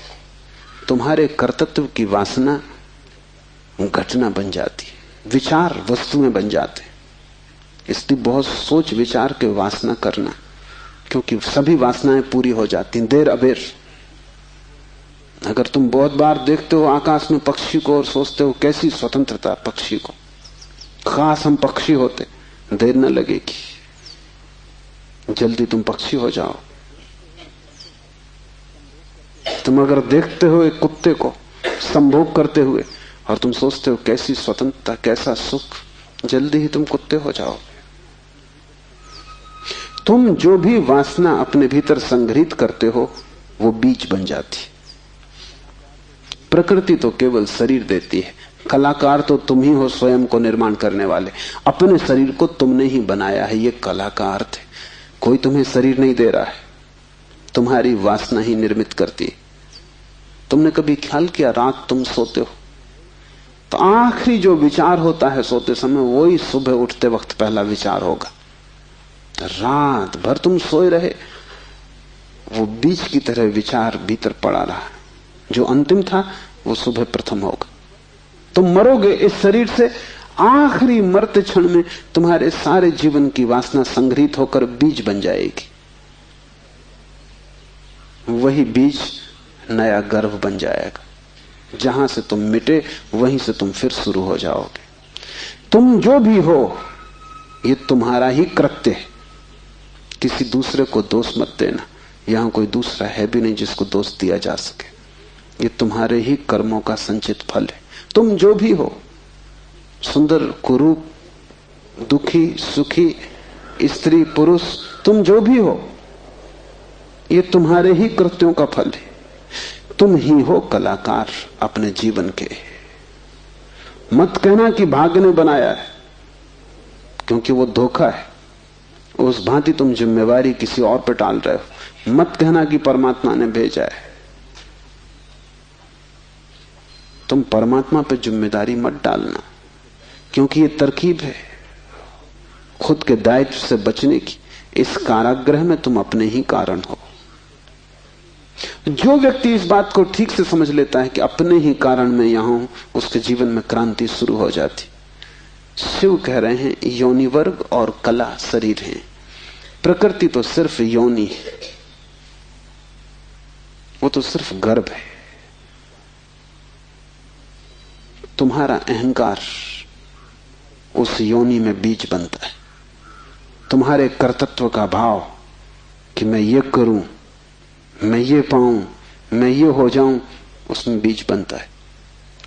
तुम्हारे कर्तृत्व की वासना घटना बन जाती है, विचार वस्तुएं बन जाते। इसलिए बहुत सोच विचार के वासना करना, क्योंकि सभी वासनाएं पूरी हो जाती हैं देर अबेर। अगर तुम बहुत बार देखते हो आकाश में पक्षी को और सोचते हो कैसी स्वतंत्रता पक्षी को, खास हम पक्षी होते, देर न लगेगी, जल्दी तुम पक्षी हो जाओ। तुम अगर देखते हो एक कुत्ते को संभोग करते हुए और तुम सोचते हो कैसी स्वतंत्रता, कैसा सुख, जल्दी ही तुम कुत्ते हो जाओगे। तुम जो भी वासना अपने भीतर संग्रहित करते हो वो बीज बन जाती। प्रकृति तो केवल शरीर देती है, कलाकार तो तुम ही हो, स्वयं को निर्माण करने वाले। अपने शरीर को तुमने ही बनाया है, ये कलाकार थे। कोई तुम्हें शरीर नहीं दे रहा है, तुम्हारी वासना ही निर्मित करती है। तुमने कभी ख्याल किया, रात तुम सोते हो तो आखिरी जो विचार होता है सोते समय, वही सुबह उठते वक्त पहला विचार होगा। रात भर तुम सोए रहे, वो बीज की तरह विचार भीतर पड़ा रहा, जो अंतिम था वो सुबह प्रथम होगा। तुम मरोगे इस शरीर से, आखिरी मरते क्षण में तुम्हारे सारे जीवन की वासना संग्रहित होकर बीज बन जाएगी। वही बीज नया गर्भ बन जाएगा। जहां से तुम मिटे वहीं से तुम फिर शुरू हो जाओगे। तुम जो भी हो ये तुम्हारा ही कृत्य है, किसी दूसरे को दोष मत देना। यहां कोई दूसरा है भी नहीं जिसको दोष दिया जा सके। ये तुम्हारे ही कर्मों का संचित फल है। तुम जो भी हो, सुंदर कुरूप, दुखी सुखी, स्त्री पुरुष, तुम जो भी हो, ये तुम्हारे ही कृत्यों का फल है। तुम ही हो कलाकार अपने जीवन के। मत कहना कि भाग्य ने बनाया है, क्योंकि वो धोखा है। उस भांति तुम जिम्मेवारी किसी और पर टाल रहे हो। मत कहना कि परमात्मा ने भेजा है। तुम परमात्मा पर जिम्मेदारी मत डालना, क्योंकि ये तरकीब है खुद के दायित्व से बचने की। इस कारागृह में तुम अपने ही कारण हो। जो व्यक्ति इस बात को ठीक से समझ लेता है कि अपने ही कारण में यहां हूं, उसके जीवन में क्रांति शुरू हो जाती। शिव कह रहे हैं योनि वर्ग और कला शरीर है, प्रकृति तो सिर्फ योनि है, वो तो सिर्फ गर्भ है। तुम्हारा अहंकार उस योनि में बीज बनता है। तुम्हारे कर्तृत्व का भाव कि मैं ये करूं, मैं ये पाऊं, मैं ये हो जाऊं, उसमें बीज बनता है।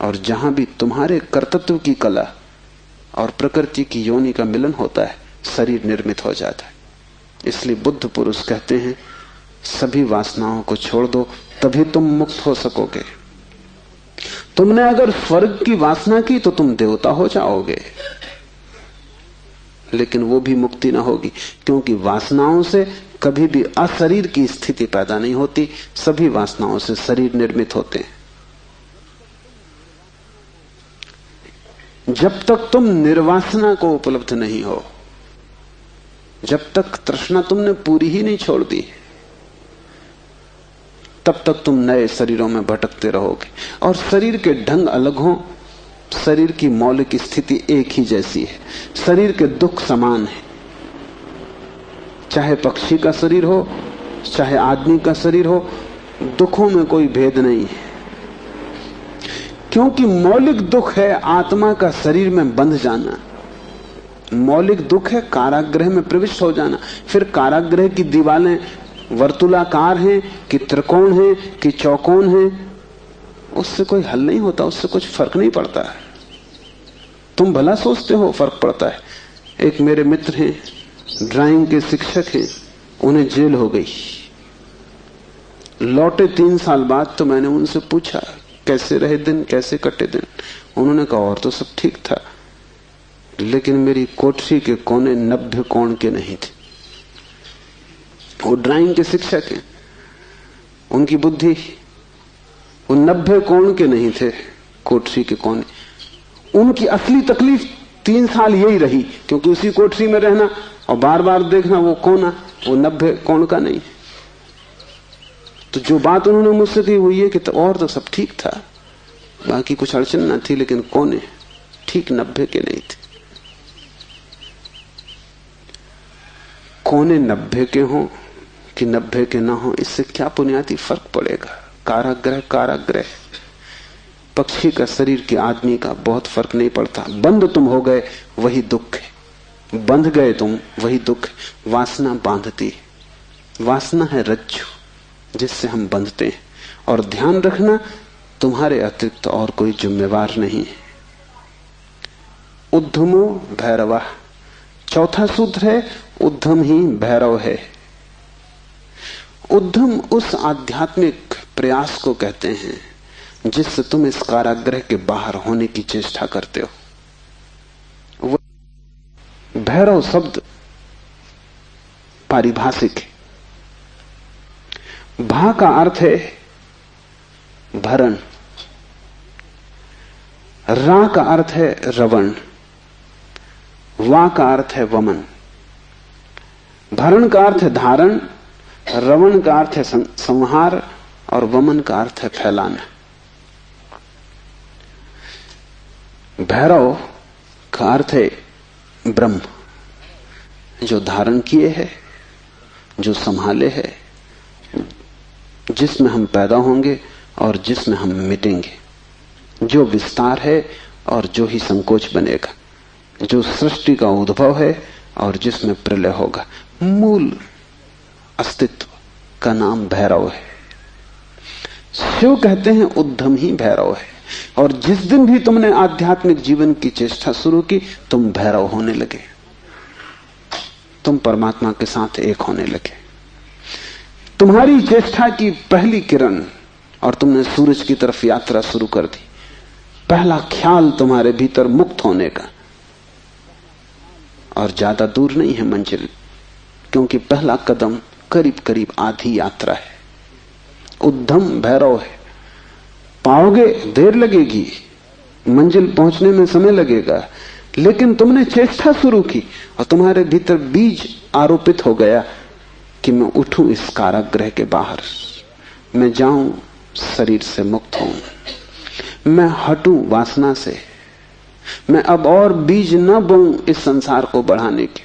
और जहां भी तुम्हारे कर्तृत्व की कला और प्रकृति की योनि का मिलन होता है, शरीर निर्मित हो जाता है। इसलिए बुद्ध पुरुष कहते हैं सभी वासनाओं को छोड़ दो, तभी तुम मुक्त हो सकोगे। तुमने अगर स्वर्ग की वासना की तो तुम देवता हो जाओगे, लेकिन वो भी मुक्ति ना होगी, क्योंकि वासनाओं से कभी भी अशरीर की स्थिति पैदा नहीं होती। सभी वासनाओं से शरीर निर्मित होते हैं। जब तक तुम निर्वासना को उपलब्ध नहीं हो, जब तक तृष्णा तुमने पूरी ही नहीं छोड़ दी, तब तक तुम नए शरीरों में भटकते रहोगे। और शरीर के ढंग अलग हों, शरीर की मौलिक स्थिति एक ही जैसी है। शरीर के दुख समान है, चाहे पक्षी का शरीर हो चाहे आदमी का शरीर हो, दुखों में कोई भेद नहीं है। क्योंकि मौलिक दुख है आत्मा का शरीर में बंध जाना। मौलिक दुख है कारागृह में प्रविष्ट हो जाना। फिर कारागृह की दीवारें वर्तुलाकार हैं कि त्रिकोण हैं कि चौकोन हैं, उससे कोई हल नहीं होता, उससे कुछ फर्क नहीं पड़ता है। तुम भला सोचते हो फर्क पड़ता है। एक मेरे मित्र हैं, ड्राइंग के शिक्षक हैं, उन्हें जेल हो गई। लौटे 3 साल बाद तो मैंने उनसे पूछा कैसे रहे दिन, कैसे कटे दिन। उन्होंने कहा और तो सब ठीक था, लेकिन मेरी कोठरी के कोने 90 कोण के नहीं थे। वो ड्राइंग के शिक्षक हैं, उनकी बुद्धि वो 90 कोण के नहीं थे कोठरी के कोने। उनकी असली तकलीफ 3 साल यही रही, क्योंकि उसी कोठरी में रहना और बार बार देखना वो कोना वो 90 कोण का नहीं। तो जो बात उन्होंने मुझसे कही वो ये कि तो और तो सब ठीक था, बाकी कुछ अड़चन ना थी, लेकिन कोने ठीक 90 के नहीं थे। कोने 90 के हों कि 90 के ना हो, इससे क्या बुनियादी फर्क पड़ेगा। कारागृह कारागृह, पक्षी का शरीर के आदमी का बहुत फर्क नहीं पड़ता। बंद तुम हो गए वही दुख है, बंध गए तुम वही दुख है। वासना बांधती है, वासना है रज्जु जिससे हम बंधते हैं, और ध्यान रखना, तुम्हारे अतिरिक्त और कोई जिम्मेवार नहीं है। उद्धमो भैरवा, चौथा सूत्र है उद्धम ही भैरव है। उद्धम उस आध्यात्मिक प्रयास को कहते हैं जिससे तुम इस कारागृह के बाहर होने की चेष्टा करते हो। वो भैरव शब्द पारिभाषिक है। भा का अर्थ है भरण, रा का अर्थ है रवण, वा का अर्थ है वमन। भरण का अर्थ है धारण, रवण का अर्थ है संहार और वमन का अर्थ है फैलाना। भैरव का अर्थ है ब्रह्म, जो धारण किए है, जो संभाले है, जिसमें हम पैदा होंगे और जिसमें हम मिटेंगे, जो विस्तार है और जो ही संकोच बनेगा, जो सृष्टि का उद्भव है और जिसमें प्रलय होगा। मूल अस्तित्व का नाम भैरव है। शिव कहते हैं उद्धम ही भैरव है। और जिस दिन भी तुमने आध्यात्मिक जीवन की चेष्टा शुरू की, तुम भैरव होने लगे, तुम परमात्मा के साथ एक होने लगे। तुम्हारी चेष्टा की पहली किरण और तुमने सूरज की तरफ यात्रा शुरू कर दी। पहला ख्याल तुम्हारे भीतर मुक्त होने का, और ज्यादा दूर नहीं है मंजिल, क्योंकि पहला कदम करीब करीब आधी यात्रा है। उद्धम भैरव है। पाओगे, देर लगेगी, मंजिल पहुंचने में समय लगेगा, लेकिन तुमने चेष्टा शुरू की और तुम्हारे भीतर बीज आरोपित हो गया कि मैं उठूं इस कारागृह के बाहर, मैं जाऊं शरीर से मुक्त हूं, मैं हटूं वासना से, मैं अब और बीज न बोऊं इस संसार को बढ़ाने के,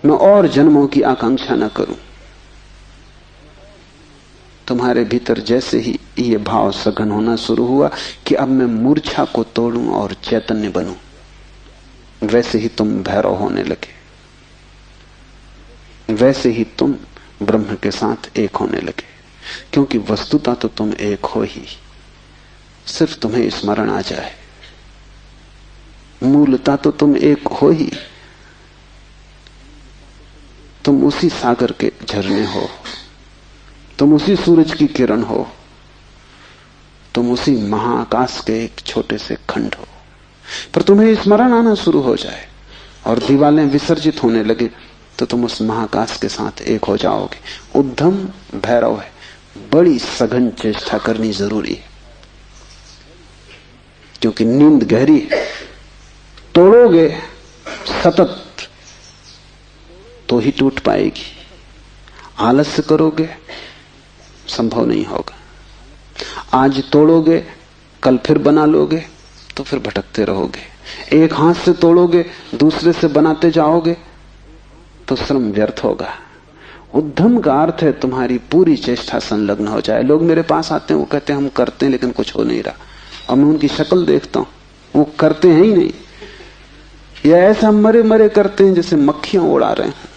मैं और जन्मों की आकांक्षा न करूं। तुम्हारे भीतर जैसे ही ये भाव सघन होना शुरू हुआ कि अब मैं मूर्छा को तोड़ूं और चैतन्य बनूं, वैसे ही तुम भैरव होने लगे, वैसे ही तुम ब्रह्म के साथ एक होने लगे। क्योंकि वस्तुतः तो तुम एक हो ही, सिर्फ तुम्हें स्मरण आ जाए। मूलतः तो तुम एक हो ही, तुम उसी सागर के झरने हो, तुम उसी सूरज की किरण हो, तुम उसी महाआकाश के एक छोटे से खंड हो। पर तुम्हें स्मरण आना शुरू हो जाए और दीवालें विसर्जित होने लगे तो तुम उस महाआकाश के साथ एक हो जाओगे। उद्धम भैरव है। बड़ी सघन चेष्टा करनी जरूरी है, क्योंकि नींद गहरी है। तोड़ोगे सतत तो ही टूट पाएगी, आलस्य करोगे संभव नहीं होगा। आज तोड़ोगे कल फिर बना लोगे तो फिर भटकते रहोगे। एक हाथ से तोड़ोगे दूसरे से बनाते जाओगे तो श्रम व्यर्थ होगा। उद्यम का अर्थ है तुम्हारी पूरी चेष्टा संलग्न हो जाए। लोग मेरे पास आते हैं, वो कहते हैं हम करते हैं लेकिन कुछ हो नहीं रहा, और मैं उनकी शक्ल देखता हूं, वो करते हैं ही नहीं, या ऐसा मरे मरे करते हैं जैसे मक्खियां उड़ा रहे हैं।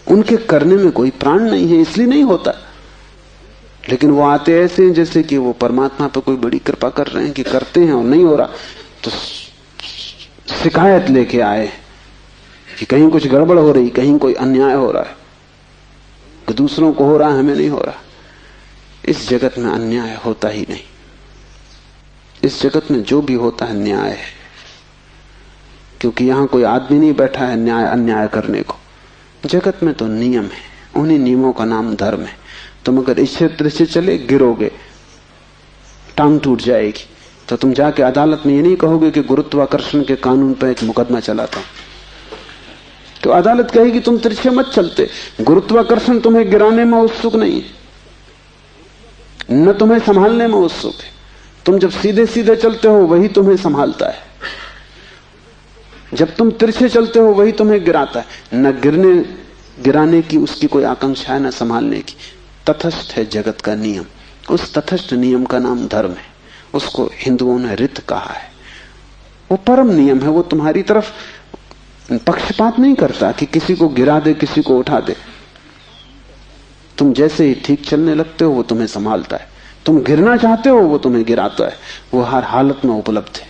उनके करने में कोई प्राण नहीं है, इसलिए नहीं होता। लेकिन वो आते ऐसे हैं जैसे कि वो परमात्मा पर कोई बड़ी कृपा कर रहे हैं कि करते हैं और नहीं हो रहा, तो शिकायत लेके आए कि कहीं कुछ गड़बड़ हो रही, कहीं कोई अन्याय हो रहा है, कि दूसरों को हो रहा है हमें नहीं हो रहा। इस जगत में अन्याय होता ही नहीं। इस जगत में जो भी होता है न्याय है, क्योंकि यहां कोई आदमी नहीं बैठा है न्याय अन्याय करने को। जगत में तो नियम है, उन्हीं नियमों का नाम धर्म है। तुम अगर इस क्षेत्र से चले गिरोगे, टांग टूट जाएगी, तो तुम जाके अदालत में ये नहीं कहोगे कि गुरुत्वाकर्षण के कानून पर एक मुकदमा चलाता हूं, तो अदालत कहेगी तुम तिरछे मत चलते। गुरुत्वाकर्षण तुम्हें गिराने में उत्सुक नहीं है, न तुम्हें संभालने में उत्सुक है। तुम जब सीधे सीधे चलते हो वही तुम्हें संभालता है, जब तुम तिरछे चलते हो वही तुम्हें गिराता है। न गिराने की उसकी कोई आकांक्षा है, न संभालने की। तटस्थ है जगत का नियम। उस तटस्थ नियम का नाम धर्म है। उसको हिंदुओं ने रित कहा है। वो परम नियम है। वो तुम्हारी तरफ पक्षपात नहीं करता कि किसी को गिरा दे किसी को उठा दे। तुम जैसे ही ठीक चलने लगते हो वो तुम्हें संभालता है, तुम गिरना चाहते हो वो तुम्हें गिराता है, वो हर हालत में उपलब्ध है।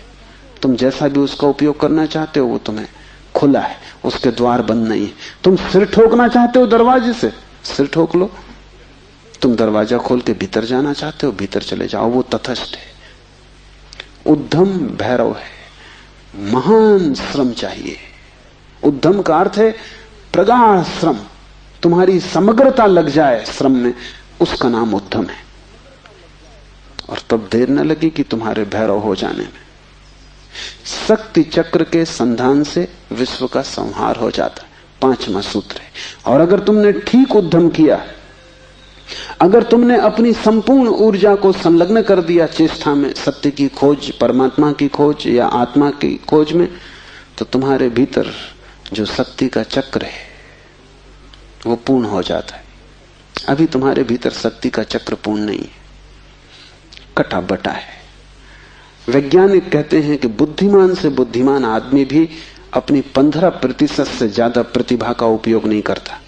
तुम जैसा भी उसका उपयोग करना चाहते हो वो तुम्हें खुला है, उसके द्वार बंद नहीं है। तुम सिर ठोकना चाहते हो दरवाजे से, सिर ठोक लो। तुम दरवाजा खोल के भीतर जाना चाहते हो, भीतर चले जाओ, वो तटस्थ है। उद्यम भैरव है, महान श्रम चाहिए। उद्यम का अर्थ है प्रगाढ़ श्रम, तुम्हारी समग्रता लग जाए श्रम में, उसका नाम उद्यम है। और तब देर न लगी कि तुम्हारे भैरव हो जाने में। शक्ति चक्र के संधान से विश्व का संहार हो जाता है, 5वां सूत्र है। और अगर तुमने ठीक उद्यम किया, अगर तुमने अपनी संपूर्ण ऊर्जा को संलग्न कर दिया चेष्टा में, सत्य की खोज, परमात्मा की खोज या आत्मा की खोज में, तो तुम्हारे भीतर जो शक्ति का चक्र है वो पूर्ण हो जाता है। अभी तुम्हारे भीतर शक्ति का चक्र पूर्ण नहीं है, कटा बटा है। वैज्ञानिक कहते हैं कि बुद्धिमान से बुद्धिमान आदमी भी अपनी 15% से ज्यादा प्रतिभा का उपयोग नहीं करता।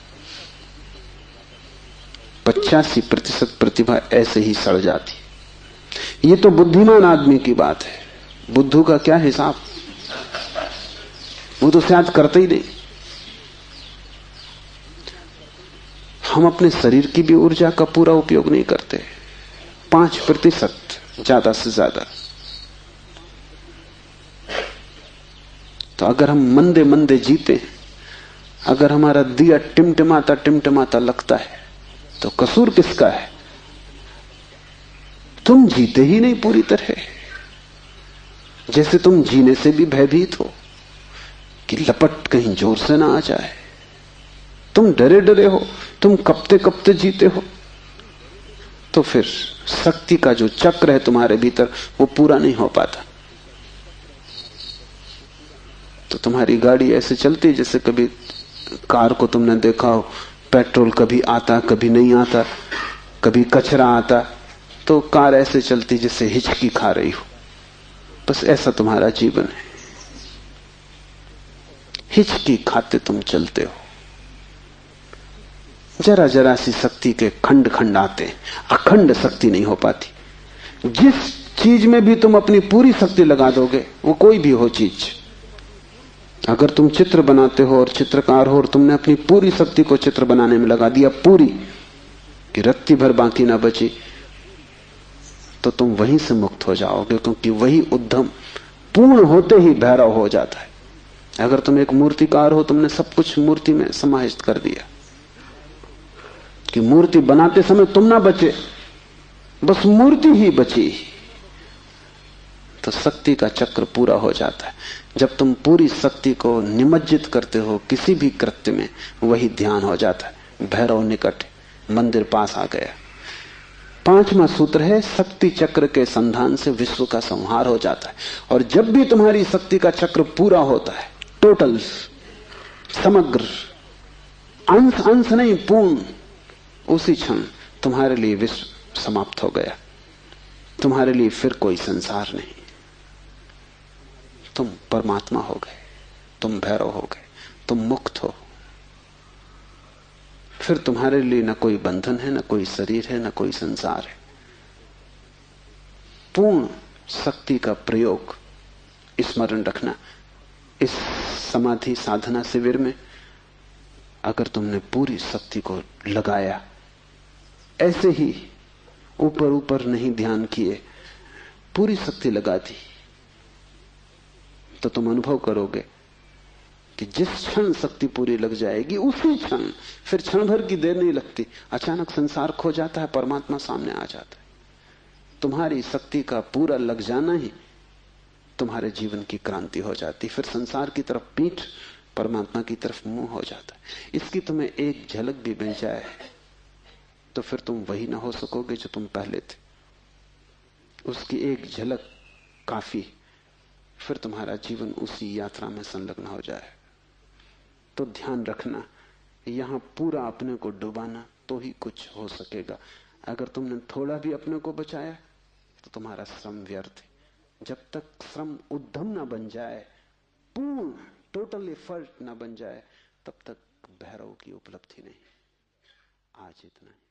85% प्रतिभा ऐसे ही सड़ जाती। ये तो बुद्धिमान आदमी की बात है, बुद्धू का क्या हिसाब, वो तो शायद करते ही नहीं। हम अपने शरीर की भी ऊर्जा का पूरा उपयोग नहीं करते, 5% ज्यादा से ज्यादा। तो अगर हम मंदे मंदे जीते, अगर हमारा दिया टिमटिमाता टिमटिमाता लगता है, तो कसूर किसका है? तुम जीते ही नहीं पूरी तरह। जैसे तुम जीने से भी भयभीत हो कि लपट कहीं जोर से ना आ जाए, तुम डरे डरे हो, तुम कपते कपते जीते हो, तो फिर शक्ति का जो चक्र है तुम्हारे भीतर वो पूरा नहीं हो पाता। तो तुम्हारी गाड़ी ऐसे चलती जैसे कभी कार को तुमने देखा हो, पेट्रोल कभी आता कभी नहीं आता, कभी कचरा आता, तो कार ऐसे चलती जैसे हिचकी खा रही हो। बस ऐसा तुम्हारा जीवन है, हिचकी खाते तुम चलते हो। जरा जरा सी शक्ति के खंड खंड आते हैं, अखंड शक्ति नहीं हो पाती। जिस चीज में भी तुम अपनी पूरी शक्ति लगा दोगे, वो कोई भी हो चीज, अगर तुम चित्र बनाते हो और चित्रकार हो और तुमने अपनी पूरी शक्ति को चित्र बनाने में लगा दिया, पूरी कि रत्ती भर बाकी ना बची, तो तुम वहीं से मुक्त हो जाओगे, क्योंकि वही उद्यम पूर्ण होते ही भैरव हो जाता है। अगर तुम एक मूर्तिकार हो, तुमने सब कुछ मूर्ति में समाहित कर दिया कि मूर्ति बनाते समय तुम ना बचे, बस मूर्ति ही बची, तो शक्ति का चक्र पूरा हो जाता है। जब तुम पूरी शक्ति को निमज्जित करते हो किसी भी कृत्य में, वही ध्यान हो जाता है। भैरव निकट, मंदिर पास आ गया। 5वां सूत्र है, शक्ति चक्र के संधान से विश्व का संहार हो जाता है। और जब भी तुम्हारी शक्ति का चक्र पूरा होता है, टोटल, समग्र, अंश अंश नहीं, पूर्ण, उसी क्षण तुम्हारे लिए विश्व समाप्त हो गया। तुम्हारे लिए फिर कोई संसार नहीं, तुम परमात्मा हो गए, तुम भैरव हो गए, तुम मुक्त हो। फिर तुम्हारे लिए न कोई बंधन है, न कोई शरीर है, न कोई संसार है। पूर्ण शक्ति का प्रयोग स्मरण रखना। इस समाधि साधना शिविर में अगर तुमने पूरी शक्ति को लगाया, ऐसे ही ऊपर ऊपर नहीं ध्यान किए, पूरी शक्ति लगा दी, तो तुम अनुभव करोगे कि जिस क्षण शक्ति पूरी लग जाएगी, उसी क्षण, फिर क्षण भर की देर नहीं लगती, अचानक संसार खो जाता है, परमात्मा सामने आ जाता है। तुम्हारी शक्ति का पूरा लग जाना ही तुम्हारे जीवन की क्रांति हो जाती। फिर संसार की तरफ पीठ, परमात्मा की तरफ मुंह हो जाता है। इसकी तुम्हें एक झलक भी मिल जाए तो फिर तुम वही ना हो सकोगे जो तुम पहले थे। उसकी एक झलक काफी, फिर तुम्हारा जीवन उसी यात्रा में संलग्न हो जाए। तो ध्यान रखना, यहां पूरा अपने को डुबाना तो ही कुछ हो सकेगा। अगर तुमने थोड़ा भी अपने को बचाया तो तुम्हारा श्रम व्यर्थ है। जब तक श्रम उद्यम ना बन जाए, पूर्ण टोटल एफर्ट ना बन जाए, तब तक भैरव की उपलब्धि नहीं। आज इतना ही।